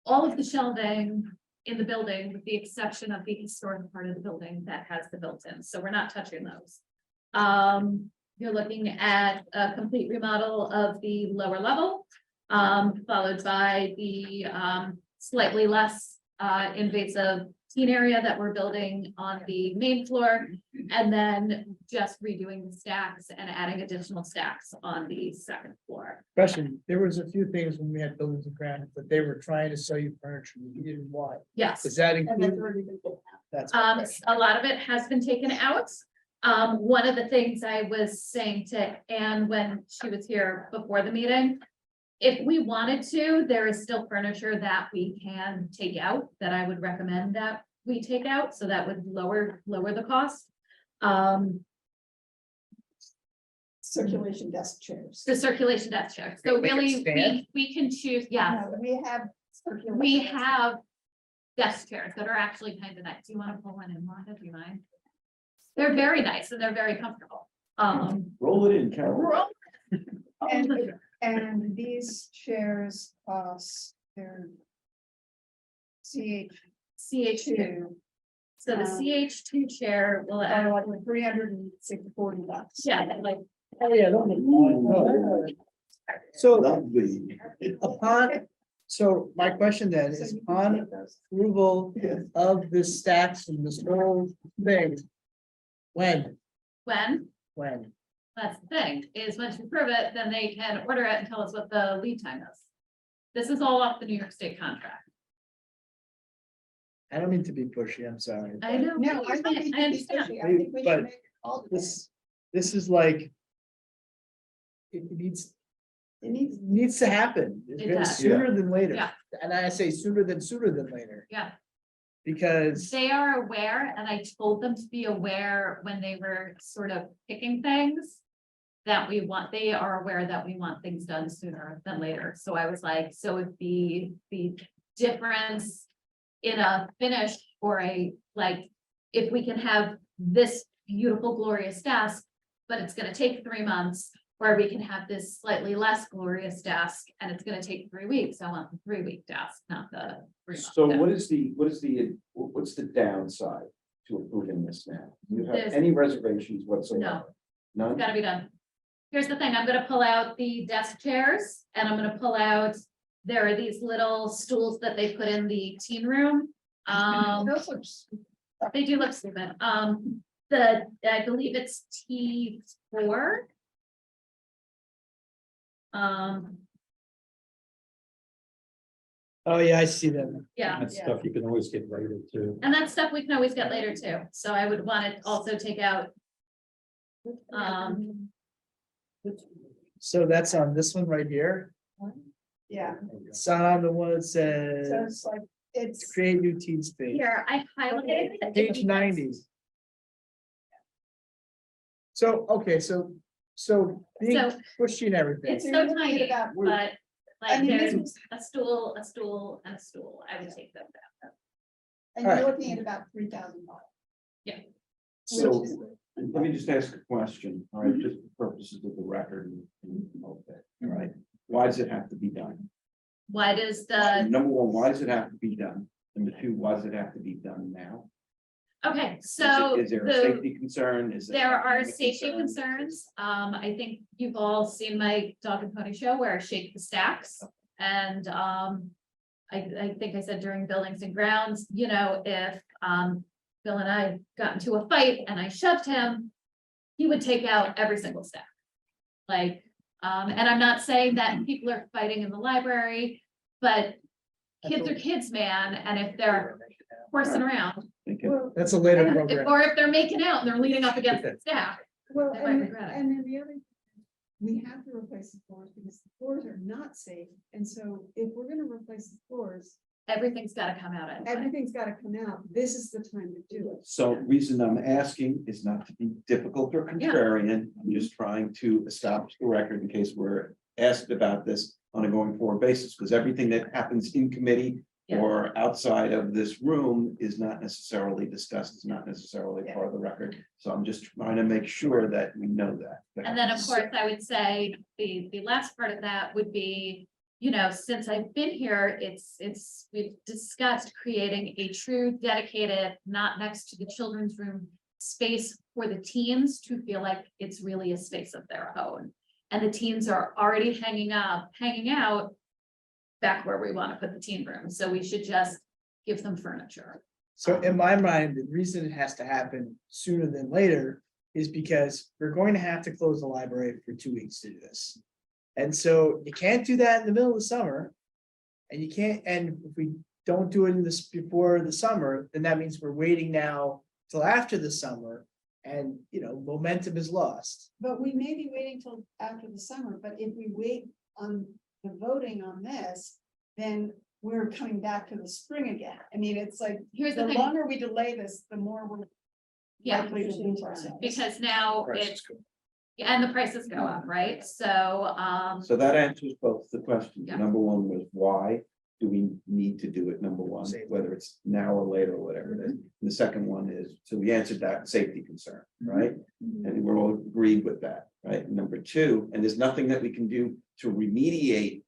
all of the shelving in the building, with the exception of the historic part of the building that has the built-in, so we're not touching those. You're looking at a complete remodel of the lower level, followed by the slightly less invasive teen area that we're building on the main floor, and then just redoing the stacks and adding additional stacks on the second floor. Question, there was a few things when we had buildings and grounds, that they were trying to sell you furniture, you didn't want. Yes. Is that And that's included? already been put out. That's. A lot of it has been taken out. One of the things I was saying to Anne when she was here before the meeting, if we wanted to, there is still furniture that we can take out that I would recommend that we take out, so that would lower the cost. Circulation desk chairs. The circulation desk chair. So Make it really, stand? we can choose, yeah, No, we have. circulation we desk have desk chairs that are actually kind of nice. Do you want to pull one in, Wanda? Do you mind? They're very nice and they're very comfortable. Roll it in, Carol. Roll. And these chairs cost their CH2 CH2. So the CH2 chair will add, are like $340. yeah, like, Oh, yeah. So Lovely. so my question then So is you can on take those. approval Yes. of the stacks and this whole thing. When? that's the thing, is once you prove it, then they can order it and tell us what the lead time is. This is all off the New York State contract. I don't mean to be pushy, I'm sorry. I know. No, I think we I should be understand. pushing. I think we But should make all the This is like. It needs to happen. It's It been does. sooner than later. Yeah. And I say sooner than later. Yeah. Because, They are aware, and I told them to be aware when they were sort of picking things. That they are aware that we want things done sooner than later. So I was like, so if the difference in a finish or if we can have this beautiful glorious desk, but it's gonna take 3 months, or we can have this slightly less glorious desk and it's gonna take 3 weeks. I want the 3-week desk, not the 3-month. So desk. what's the downside to approving this now? Do you have There's- any reservations whatsoever? It's None? gotta be done. Here's the thing, I'm gonna pull out the desk chairs and I'm gonna pull out, there are these little stools that they put in the teen room. Those look They do look stupid. I believe it's T4. oh yeah, I see that. Yeah, That's stuff you can always get later too. and that's stuff we can always get later too. So I would want to also take out, So that's on this one right here. Yeah, It's on the one that so says it's like, it's. create new teen space. here, I highlighted it. Page 90. So, okay, so being So pushy and everything. it's So so you're looking at tiny, about- but I like mean, there's this is- a stool, a stool, and a stool. I would take them down. And you're Alright. looking at about $3,000. So let me just ask a question, all right, just for purposes of the record. Okay, all right. Why does it have to be done? Why does the, Number one, why does it have to be done? Number two, why does it have to be done now? okay, Is so it- Is there a the, safety concern? Is there are economic safety concern? concerns. I think you've all seen my dog and pony show where I shake the stacks. And, I think I said during buildings and grounds, if, Bill and I got into a fight and I shoved him, he would take out every single stack. Like, and I'm not saying that people are fighting in the library, but kids are kids, man, and if they're horsing around, Thank you. That's a later And- program. or if they're making out and they're leaning up against the stack. Well, They might regret it. and then the other, we have to replace the floors because the floors are not safe. And so if we're gonna replace the floors, Everything's gotta come out anyway. everything's gotta come out. This is the time to do it. So reason I'm asking is not to be difficult or contrarian. I'm just trying to establish the record in case we're asked about this on a going forward basis, because everything that happens in committee Yeah. or outside of this room is not necessarily discussed, is not necessarily part of the record. So I'm just trying to make sure that we know that. And then, of course, I would say the last part of that would be, you know, since I've been here, we've discussed creating a true dedicated, not next to the children's room space for the teens to feel like it's really a space of their own. And the teens are already hanging out back where we want to put the teen room. So we should just give them furniture. So in my mind, the reason it has to happen sooner than later is because we're going to have to close the library for 2 weeks to do this. And so you can't do that in the middle of the summer. And you can't, and if we don't do it in this before the summer, then that means we're waiting now till after the summer. And, you know, momentum is lost. But we may be waiting till after the summer, but if we wait on the voting on this, then we're coming back to the spring again. I mean, it's like, Here's the the thing, longer we delay this, the more we're yeah, likely to lose ourselves. because now it's, and the prices go up, right? So, So that answers both the questions. Yeah. Number one was why do we need to do it? Number one, Safety. whether it's now or later or whatever it is. And the second one is, so we answered that safety concern, right? And we're all agreed with that, right? Number two, and there's nothing that we can do to remediate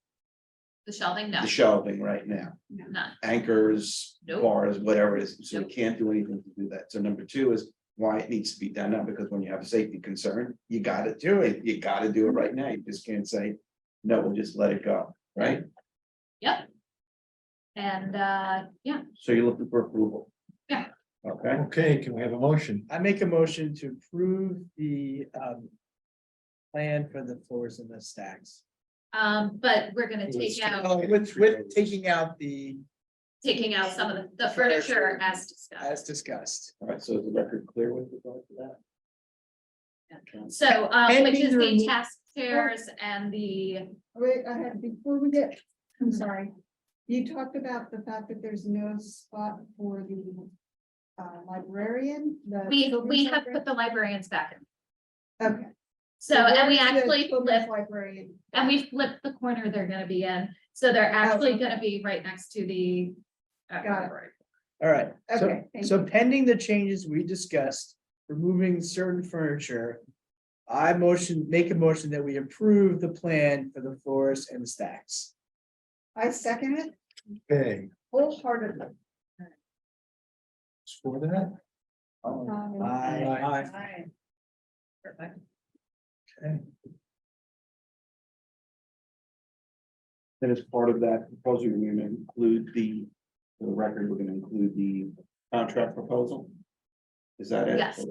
the shelving, no, the shelving right now. none. Anchors, Nope. bars, whatever it is, so we Nope. can't do anything to do that. So number two is why it needs to be done now, because when you have a safety concern, you gotta do it, you gotta do it right now, you just can't say, no, we'll just let it go, right? Yep. And, yeah, So you're looking for approval? Yeah. Okay, Okay, can we have a motion? I make a motion to approve the plan for the floors and the stacks. but we're gonna take out, With taking out taking out some of the furniture as discussed. as discussed. all right, so is the record clear with regard to that? So, And which is these are the mo- task chairs and the, Wait, I had, before we get, I'm sorry, you talked about the fact that there's no spot for the librarian, the. we children's have put the librarians back in. Okay. So, and we where's the actually children's flipped, Librarian. and we flipped the corner they're gonna be in. So they're actually gonna be right next to the. Got it. All right, so, Okay, thank so you. pending the changes we discussed, removing certain furniture. I make a motion that we approve the plan for the floors and the stacks. I second it Okay, wholeheartedly. for that, Aye. Perfect. okay, Then as part of that proposal, we're gonna include for the record, we're gonna include the contract proposal? Is that it? Yes.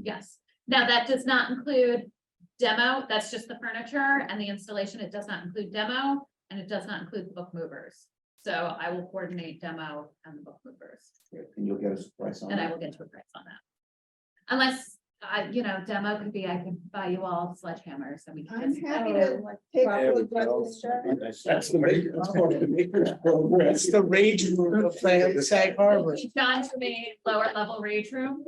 Yes. Now, that does not include demo, that's just the furniture and the installation. It does not include demo, and it does not include the book movers. So I will coordinate demo and the book movers, And you'll get us a price on and I that. will get to a price on that. Unless, demo could be, I could buy you all sledgehammers and we can I'm just. happy to take. That's the maker, that's part of the maker's program. That's the rage room of Sag Harbor. John to me, lower level rage room.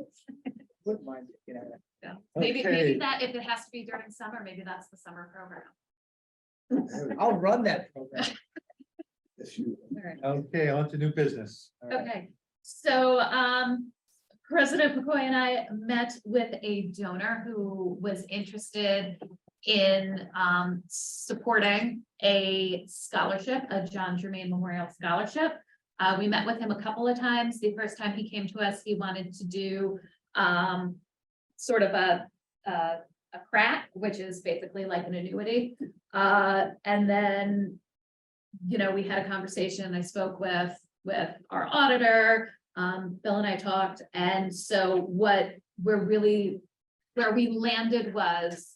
Wouldn't mind, you know. Yeah. Maybe Okay. that, if it has to be during summer, maybe that's the summer program. I'll run that program. Yes, you- All right. okay, on to new business. All right. Okay, so, President McCoy and I met with a donor who was interested in, supporting a scholarship, a John Germain Memorial Scholarship. We met with him a couple of times. The first time he came to us, he wanted to do, sort of a crack, which is basically like an annuity. And then, we had a conversation. I spoke with our auditor. Bill and I talked, and so where we landed was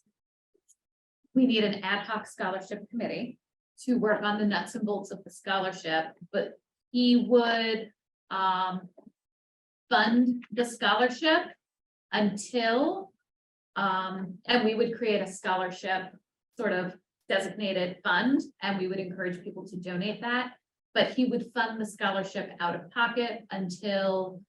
we need an ad hoc scholarship committee to work on the nuts and bolts of the scholarship, but he would fund the scholarship until and we would create a scholarship sort of designated fund, and we would encourage people to donate that. But he would fund the scholarship out of pocket until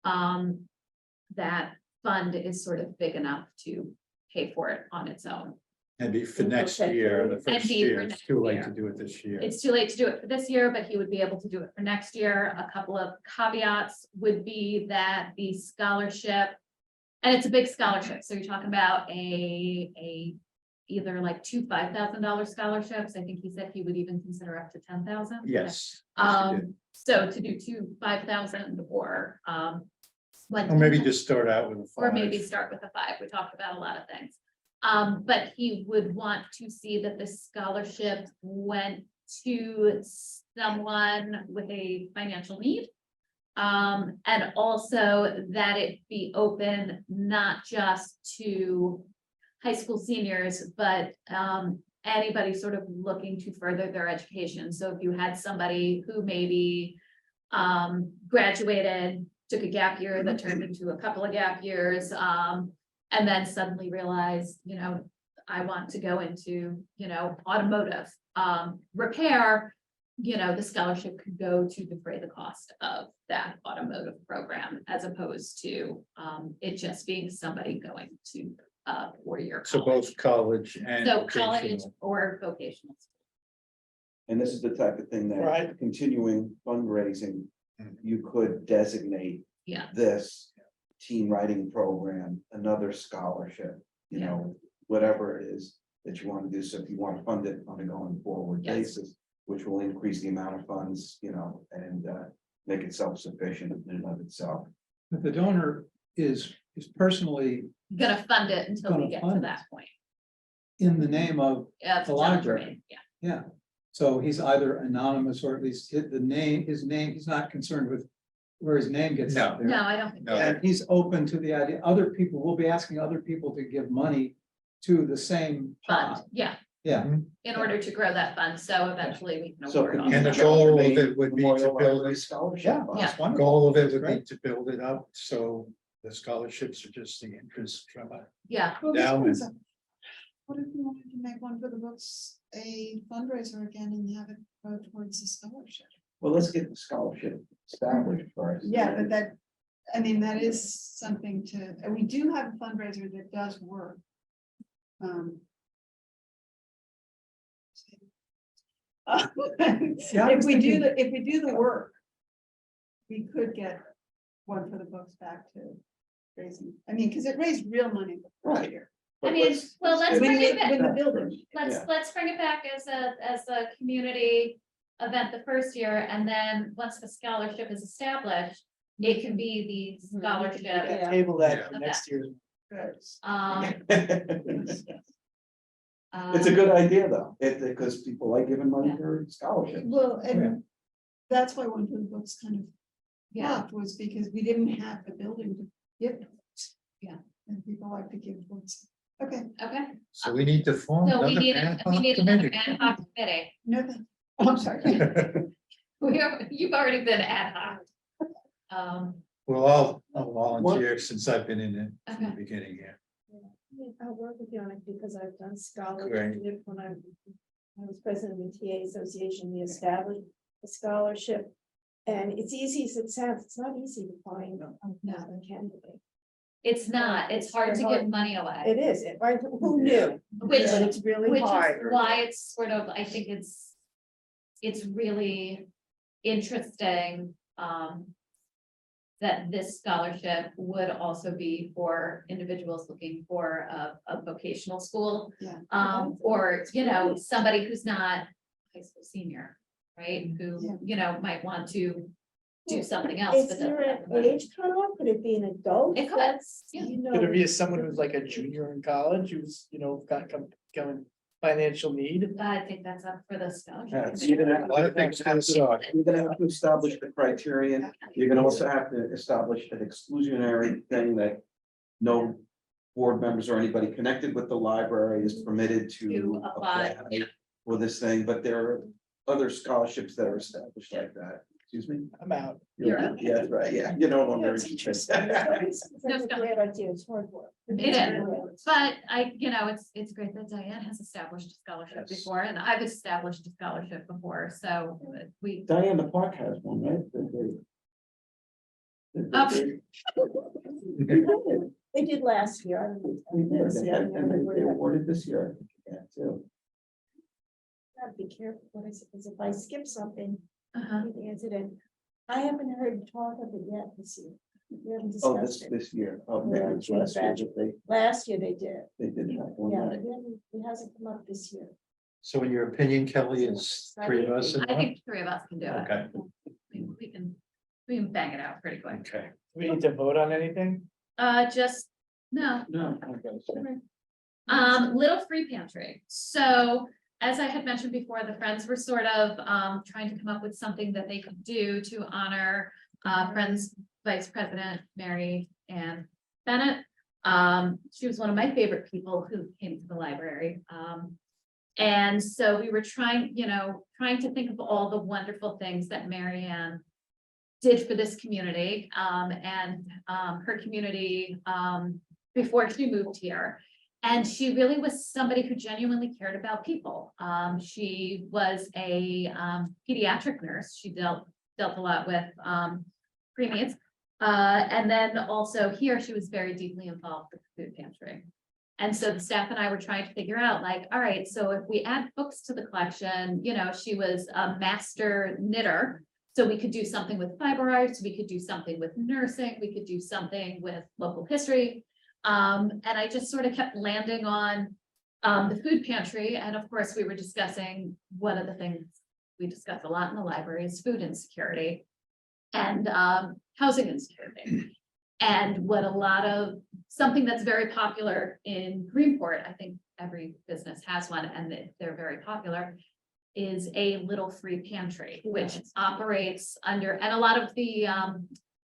that fund is sort of big enough to pay for it on its own. And be for next year, the first be for year, it's next too late year. to do it this year. It's too late to do it for this year, but he would be able to do it for next year. A couple of caveats would be that the scholarship. And it's a big scholarship, so you're talking about either like two $5,000 scholarships. I think he said he would even consider up to 10,000. Yes. So to do two 5,000 or Or maybe just start out with a or 5. maybe start with a 5. We talked about a lot of things. But he would want to see that the scholarship went to someone with a financial need. And also that it be open not just to high school seniors, but anybody sort of looking to further their education. So if you had somebody who maybe graduated, took a gap year that turned into a couple of gap years, and then suddenly realized, you know, I want to go into, you know, automotive repair, you know, the scholarship could go to defray the cost of that automotive program as opposed to it just being somebody going to a 4-year So both college and. So college vocational. or vocational. And this is the type of thing that Right. continuing fundraising, you could designate Yeah, this teen writing program, another scholarship, you know, whatever it is that you want to do. So if you want to fund it on a going forward Yes. basis, which will increase the amount of funds, you know, and make it self-sufficient in and of itself. But the donor is personally gonna fund it until we Gonna get to fund that point. in the name of, Yeah, The library. Yeah, yeah. So he's either anonymous or at least his name, he's not concerned with where his name gets out there. no, I don't think. No. And he's open to the idea, other people will be asking other people to give money to the same Fund, pot. yeah, Yeah, in order to grow that fund, so eventually we can So award. could all you And the that. goal of it would be to Memorial build Library this. Scholarship. yeah, Fund. that's The wonderful. goal of it would be Great. to build it up, so the scholarships are just the interest from it. Yeah, Well, this Endowment. one's what if we wanted to make one for the books a fundraiser again and have it go towards the scholarship? Well, let's get the scholarship established first. Yeah, but that, I mean, that is something to, and we do have a fundraiser that does work. Yeah, I was If we do the work. We could get one for the books back to raising, I mean, because it raised real money. Right. Year. I mean, well, let's When bring it the, back. when the building. Yeah. Let's bring it back as a community event the first year, and then once the scholarship is established, it can be the scholarship. Yeah. Table that Yeah. for next year's. It's a good idea, though, because people like giving money for scholarships. Well, yeah. and that's why one for the books kind of Yeah, flopped, was because we didn't have the building to give. books. Yeah. And people like to give books. Okay, okay, So we need to form so we another need, ad we hoc need another committee. ad hoc committee. no, oh, I'm sorry. You've already been ad hoc. Well, I'll volunteer since I've been in it from the Okay. beginning here. I'll work with you on it because I've done Great. scholarship when I was president of the TA Association, we established a scholarship. And it's easy as it sounds, it's not easy to find a candidate. It's not, it's hard to give money away, It is, right? Who knew? which, But it's really which is hard. why it's sort of, I think it's really interesting, that this scholarship would also be for individuals looking for a vocational school. Yeah. Or, you know, somebody who's not a high school senior, right, Yeah. who, you know, might want to do something else. Is but there doesn't have an the money. age cutoff? Could it be an adult? It could, That's, yeah. you know. Could it be as someone who's like a junior in college, who's, you know, got coming financial need? I think that's up for the scholarship. Yeah, so committee. you're gonna have A lot of things to decide. You're gonna have to establish the criteria. You're gonna also have to establish an exclusionary thing that no board members or anybody connected with the library is permitted To to apply, apply for this thing, but there are other scholarships that are established like that. Excuse me? I'm out. You're out. Yeah, that's right, yeah, you know, Yeah, longer. it's interesting. It's No, a stop. great idea, it's hard work. It is, but I, you know, it's great that Diane has established a scholarship Yes. before, and I've established a scholarship before, so we. Diane, the park has one, right? They did last year. I don't know. They did, and they awarded this year. Yeah, too. Gotta be careful what I say, because if I skip something, Uh-huh. the incident, I haven't heard talk of it yet this year. We haven't Oh, discussed it. this year. Oh, maybe Yeah, it's last year that Last year they did. they did have one Yeah, night. it hasn't come up this year. So in your opinion, Kelly, is three of us? I enough? think three of us can do it. Okay, We can bang it out pretty quick. okay. We need to vote on anything? Just, no, No. Okay, so- little free pantry. So as I had mentioned before, the Friends were sort of trying to come up with something that they could do to honor Friends Vice President Mary Ann Bennett. She was one of my favorite people who came to the library. And so we were trying to think of all the wonderful things that Mary Ann did for this community and her community before she moved here. And she really was somebody who genuinely cared about people. She was a pediatric nurse. She dealt a lot with preemies. And then also here, she was very deeply involved with the food pantry. And so the staff and I were trying to figure out like, all right, so if we add books to the collection, she was a master knitter. So we could do something with fiber arts, we could do something with nursing, we could do something with local history. And I just sort of kept landing on the food pantry. And of course, we were discussing one of the things we discuss a lot in the library is food insecurity and housing insecurity. And what something that's very popular in Greenport, I think every business has one and they're very popular, is a little free pantry, which operates under, and a lot of the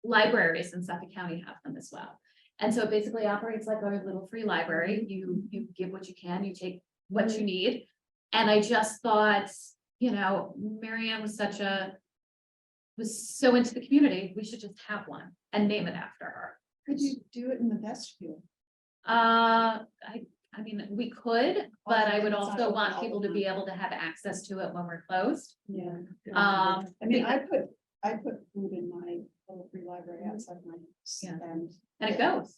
libraries in Suffolk County have them as well. And so it basically operates like a little free library. You give what you can, you take what you need. And I just thought, Mary Ann was so into the community, we should just have one and name it after her. Could you do it in the vestibule? I mean, we could, but I would It's not also open want all people the to be time. able to have access to it when we're closed. Yeah. Um, I mean, I put food in my little free library outside my house. Yeah. And And it goes.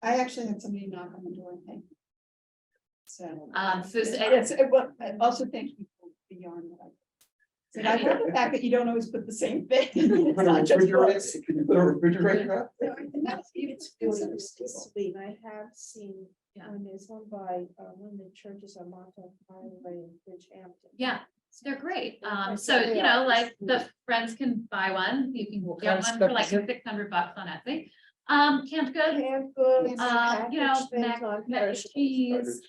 I actually had somebody knock on the door and thank me. So. So Yes, I also thank people beyond what I. And I love the fact that you don't always put the same thing. It's not just books. Can you put a refrigerator up? It's really sweet. I have seen, Yeah. when there's one by, one of the churches on Montauk Highway in Bridgehampton. Yeah, they're great. Yeah, So, they are. like the friends can buy one, you can What get kind of one stuff for like is it? $600 on Etsy. Canned goods, Canned goods, mac packaged things, and non-perishables. cheese.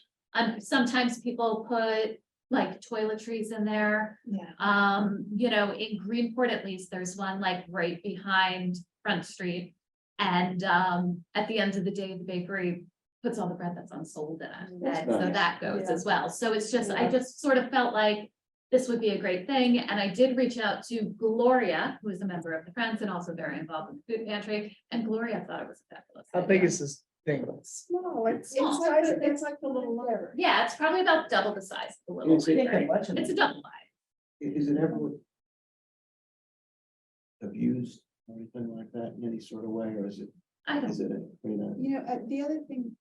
Sometimes people put like toiletries in there. Yeah. In Greenport, at least, there's one like right behind Front Street. And at the end of the day, the bakery puts all the bread that's unsold in it. That's And so nice. that goes Yeah. as well. So it's just, I Yeah. just sort of felt like this would be a great thing. And I did reach out to Gloria, who is a member of the Friends and also very involved with the food pantry. And Gloria thought it was a fabulous. How big idea. is this thing? Small, it's Small. It's like the little library. Yeah, it's probably about double the size of the little Is it- library. It's a double wide. Is it ever abused or anything like that in any sort of way, or is it, I don't, The other thing,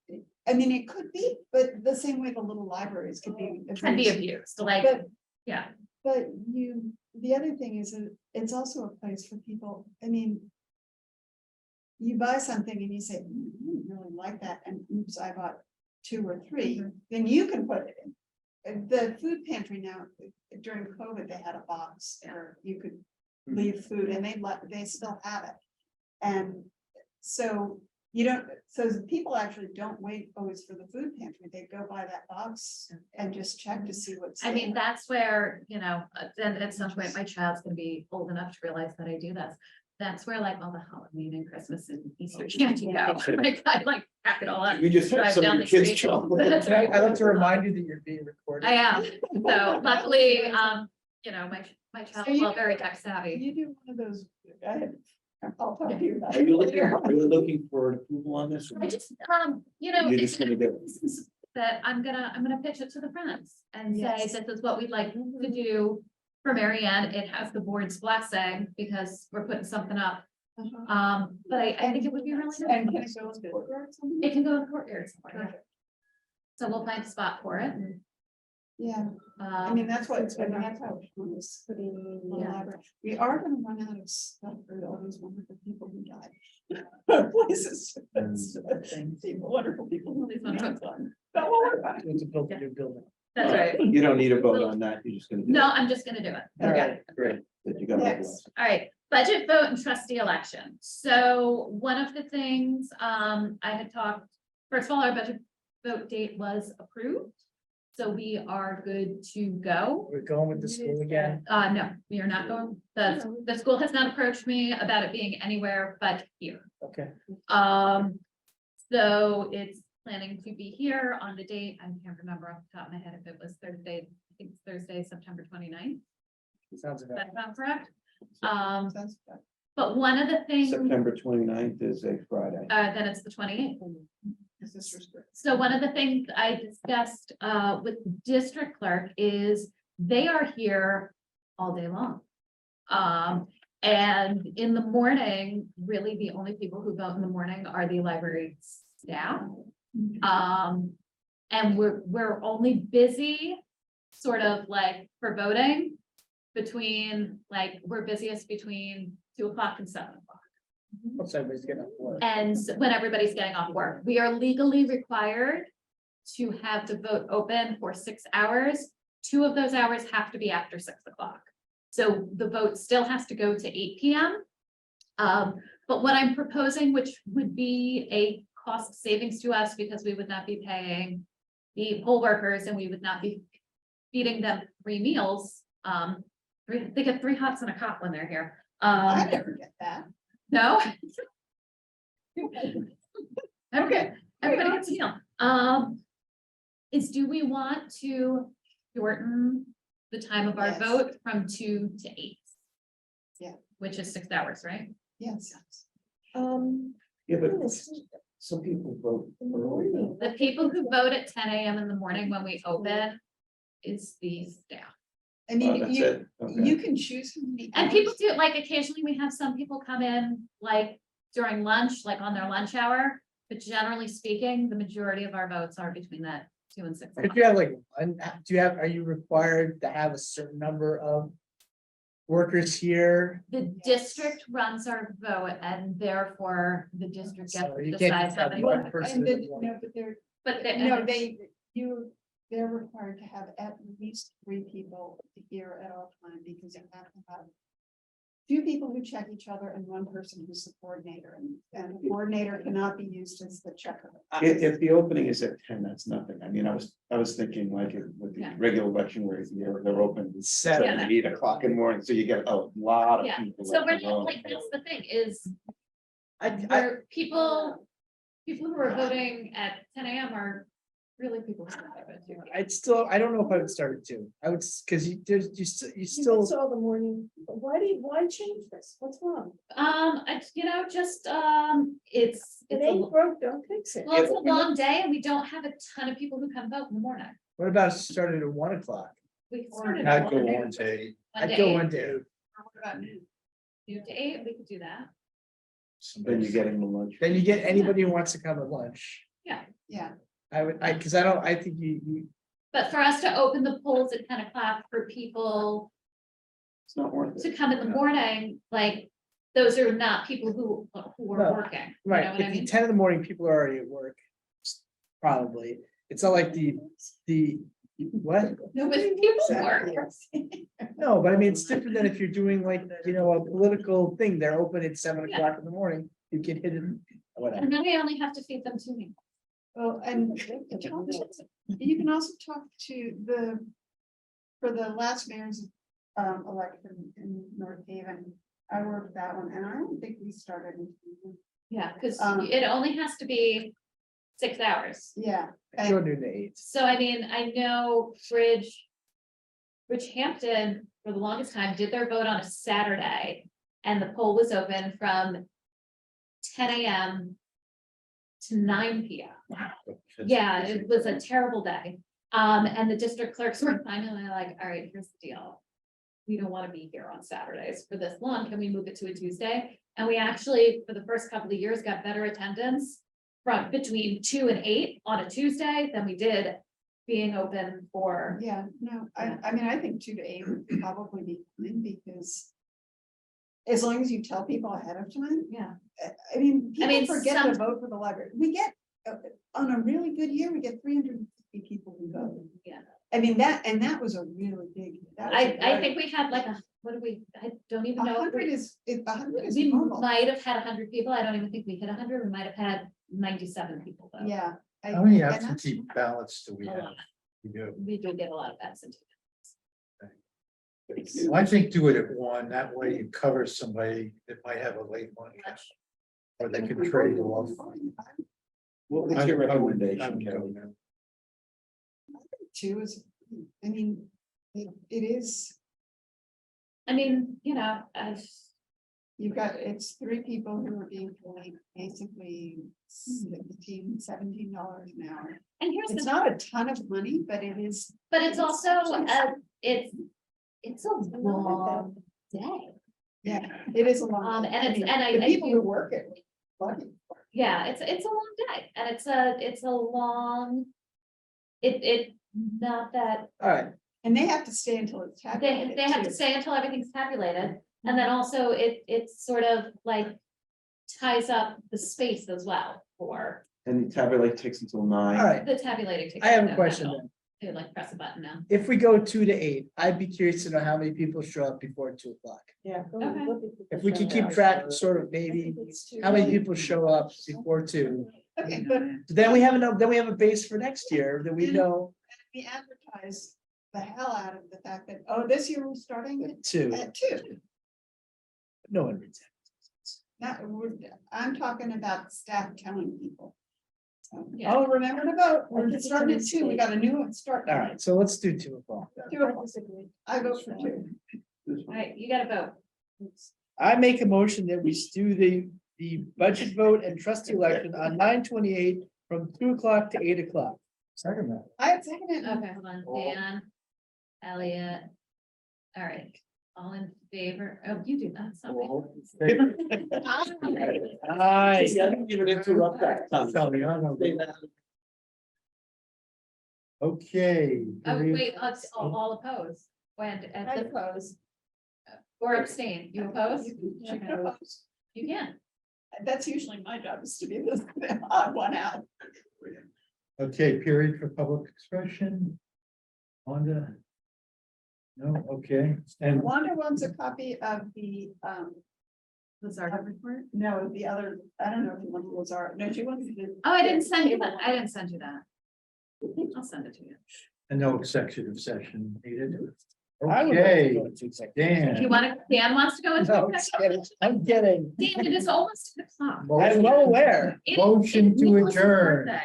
I mean, it could be, but the same way the little libraries could be. can be abused. abused, like, But yeah. But the other thing is that it's also a place for people, I mean. You buy something and you say, I really like that, and oops, I bought 2 or 3, then you can put it in. The food pantry now, during COVID, they had a box where you could leave food and they still have it. And so people actually don't wait always for the food pantry, they go by that box and just check to see what's. I mean, there. that's where, then at some point, my child's gonna be old enough to realize that I do this. That's where like all the Halloween and Christmas and Easter candy go. Like, I like pack it all up. we just have Drive some of down your the kids street. jump. That's right. I'd like to remind you that you're being recorded. I am. So luckily, my child's So you- all very tech savvy. You do one of those, I'll talk to you about Are you it. looking for an approval on this? I just, You're just gonna do it. that I'm gonna pitch it to the Friends and say, Yes. this is what we'd like to do for Mary Ann. It has the board's blessing because we're putting something up. But I think it would be really And nice. can it go in the courtyard or something? It can go in the courtyard somewhere. So we'll find a spot for it. Yeah, I mean, that's what, that's how it was putting in the Yeah. library. We are gonna run out of stuff for all these wonderful people who died. Places, wonderful people. who These wonderful- Don't worry about it. To build a new building. That's right. You don't need a vote on that, you're just gonna. do No, it. I'm just gonna do it. All Yeah. right. Great, that you got. my Yes. blessing. All right, budget vote and trustee election. So one of the things, I had talked, first of all, our budget vote date was approved. So we are good to go. We're going with the school again. No, we are not going, the school has not approached me about it being anywhere but here. Okay. So it's planning to be here on the date. I can't remember off the top of my head if it was Thursday, I think it's Thursday, September 29th. Sounds about. That sound correct? Sounds good. But one of the things, September 29th is a Friday. then it's the 28th. This is restricted. So one of the things I discussed with the district clerk is they are here all day long. And in the morning, really the only people who vote in the morning are the library staff. And we're only busy sort of like for voting between, like, we're busiest between 2 o'clock and 7 o'clock. Once everybody's getting off work. And when everybody's getting off work, we are legally required to have the vote open for 6 hours. 2 of those hours have to be after 6 o'clock. So the vote still has to go to 8 PM. But what I'm proposing, which would be a cost savings to us because we would not be paying the poll workers and we would not be feeding them 3 meals. They get 3 hots and a cot when they're here. I never get that. No? Okay, everybody gets a meal. Is do we want to shorten the time of our Yes. vote from 2 to 8? Yeah. Which is 6 hours, right? Yes. Yeah, but some people vote early. The people who vote at 10 AM in the morning when we open is the staff. I Oh, mean, that's you, it. Okay. you can choose how many. And hours. people do, like, occasionally we have some people come in, like, during lunch, like on their lunch hour. But generally speaking, the majority of our votes are between that 2 and 6 If o'clock. you have like, are you required to have a certain number of workers here? The district runs our vote and therefore the district gets So to you can't decide just how have many. one vote. person. And in then, one. no, but they're, But no, they're required to have at least 3 people here at all time because you have to have 2 people who check each other and 1 person who's the coordinator, and the coordinator cannot be used as the checker. If the opening is at 10, that's nothing. I mean, I was thinking like with the Yeah. regular election where they're open at 7. 7, 8 o'clock in the morning, so you get a lot of Yeah, people. so that we're can not, vote. like, that's the thing is, I, where people who are voting at 10 AM are really people. who are voting. I don't know if I would start at 2. I would, because you still, It's all the morning, why change this? What's wrong? It's, It ain't broke, don't fix it. well, it's a long day and we don't have a ton of people who come vote in the morning. what about starting at 1 o'clock? We can start at I'd go 1 on to 8. I'd go 8, 1 day. What about noon? 2 to 8, we could do that. Then you're getting the lunch. Then you get anybody who wants to come at lunch. Yeah, Because I think you, But for us to open the polls at 10 o'clock for people It's not worth to it. come in the morning, like, those are not people who are No, working. You know right, what I if mean? you 10 in the morning, people are already at work. Probably, it's not like the, what? No, but people work. No, but I mean, it's different than if you're doing like, a political thing, they're open at 7 o'clock in the morning, you can hit it, whatever. And then I only have to feed them 2 meals. well, and you can also talk to for the last mayor's election in North Haven. I worked that one, and I don't think we started. Yeah, because Um, it only has to be 6 hours. Yeah, Go noon to 8. So I mean, I know Bridgehampton for the longest time did their vote on a Saturday. And the poll was open from 10 AM to 9 PM. Yeah, it was a terrible day. And the district clerks were finally like, all right, here's the deal. We don't want to be here on Saturdays for this long. Can we move it to a Tuesday? And we actually, for the first couple of years, got better attendance from between 2 and 8 on a Tuesday than we did being open for. Yeah, no, I mean, I think 2 to 8 would probably be fine because. As long as you tell people ahead of time, Yeah, I mean, I mean, people forget to some- vote for the library. We get, on a really good year, we get 350 people who vote. yeah. I mean, that was a really big. that was a I very- think we had like what did we, I don't even know. if 100 is, 100 is We normal. might have had 100 people. I don't even think we hit 100. We might have had 97 people though. Yeah. How many and that's- absentee ballots do we A have? lot. We do. We do get a lot of absentee. Well, I think do it at one, that way you cover somebody that might have a late one. Or they can trade off. What's your I would- I recommendation, would go Kelly? now. 2 is, I mean, it is, I mean, you know, you've got, it's 3 people who are being paid basically $17 an hour. and here's It's the, not a ton of money, but it is. but it's also, it's a like long day. Yeah, it is a long. And it's, mean, and the I people who do, work it. lucky. yeah, it's a long day and it's a long. It, not that, All right, And they have to stay until it's tabulated. they have to too. stay until everything's tabulated. And then also it's sort of like ties up the space as well for And the tabulate takes until 9. all right. the tabulating. takes I have no a question time. then. They like press a button now. If we go 2 to 8, I'd be curious to know how many people show up before 2 o'clock. Yeah. Okay. If we could keep track, sort of maybe, how many people show up before 2. Okay, but Then we have enough, then we have a base for next year that we know we advertise the hell out of the fact that, oh, this year we're starting at 2. at 2. No one reads I'm talking about staff telling people. So, Yeah. oh, remember to vote, we're think it's a starting at 2, we got a new one start. it. All right, so let's do 2 o'clock. 2 o'clock. I vote for 2. All right, you gotta vote. I make a motion that we do the budget vote and trustee election on 9/28 from 2 o'clock to 8 o'clock. Second that. I second it. Okay, hold on, Dan, Elliot. All right, all in favor? Oh, you do that, sorry. Aye. You interrupt that. Sally, I know. Okay. Oh, wait, all opposed, when, I oppose. or abstain, you oppose? You can oppose. You can. That's usually my job is to be the odd one out. Okay, period for public expression. Wanda? No, okay, and Wanda wants a copy of the, Lizardo report? no, the other, I don't know if you want the Lazar, no, she wants to. Oh, I didn't send you that, I didn't send you that. I'll send it to you. no executive session needed. I would like to Okay, go into executive. You Dan. wanna, Dan wants to go into. No, executive? I'm kidding. Dan, it is almost 2 o'clock. I'm well aware. It is- Motion it's to Nicholas's adjourn. birthday.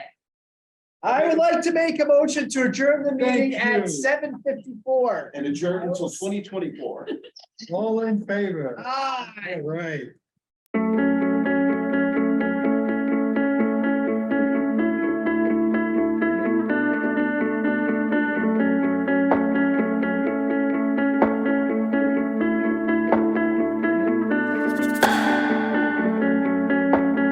I would like to make a motion to adjourn the meeting Thank at you. 7:54. And adjourn until 2024. All in favor? Aye. All right.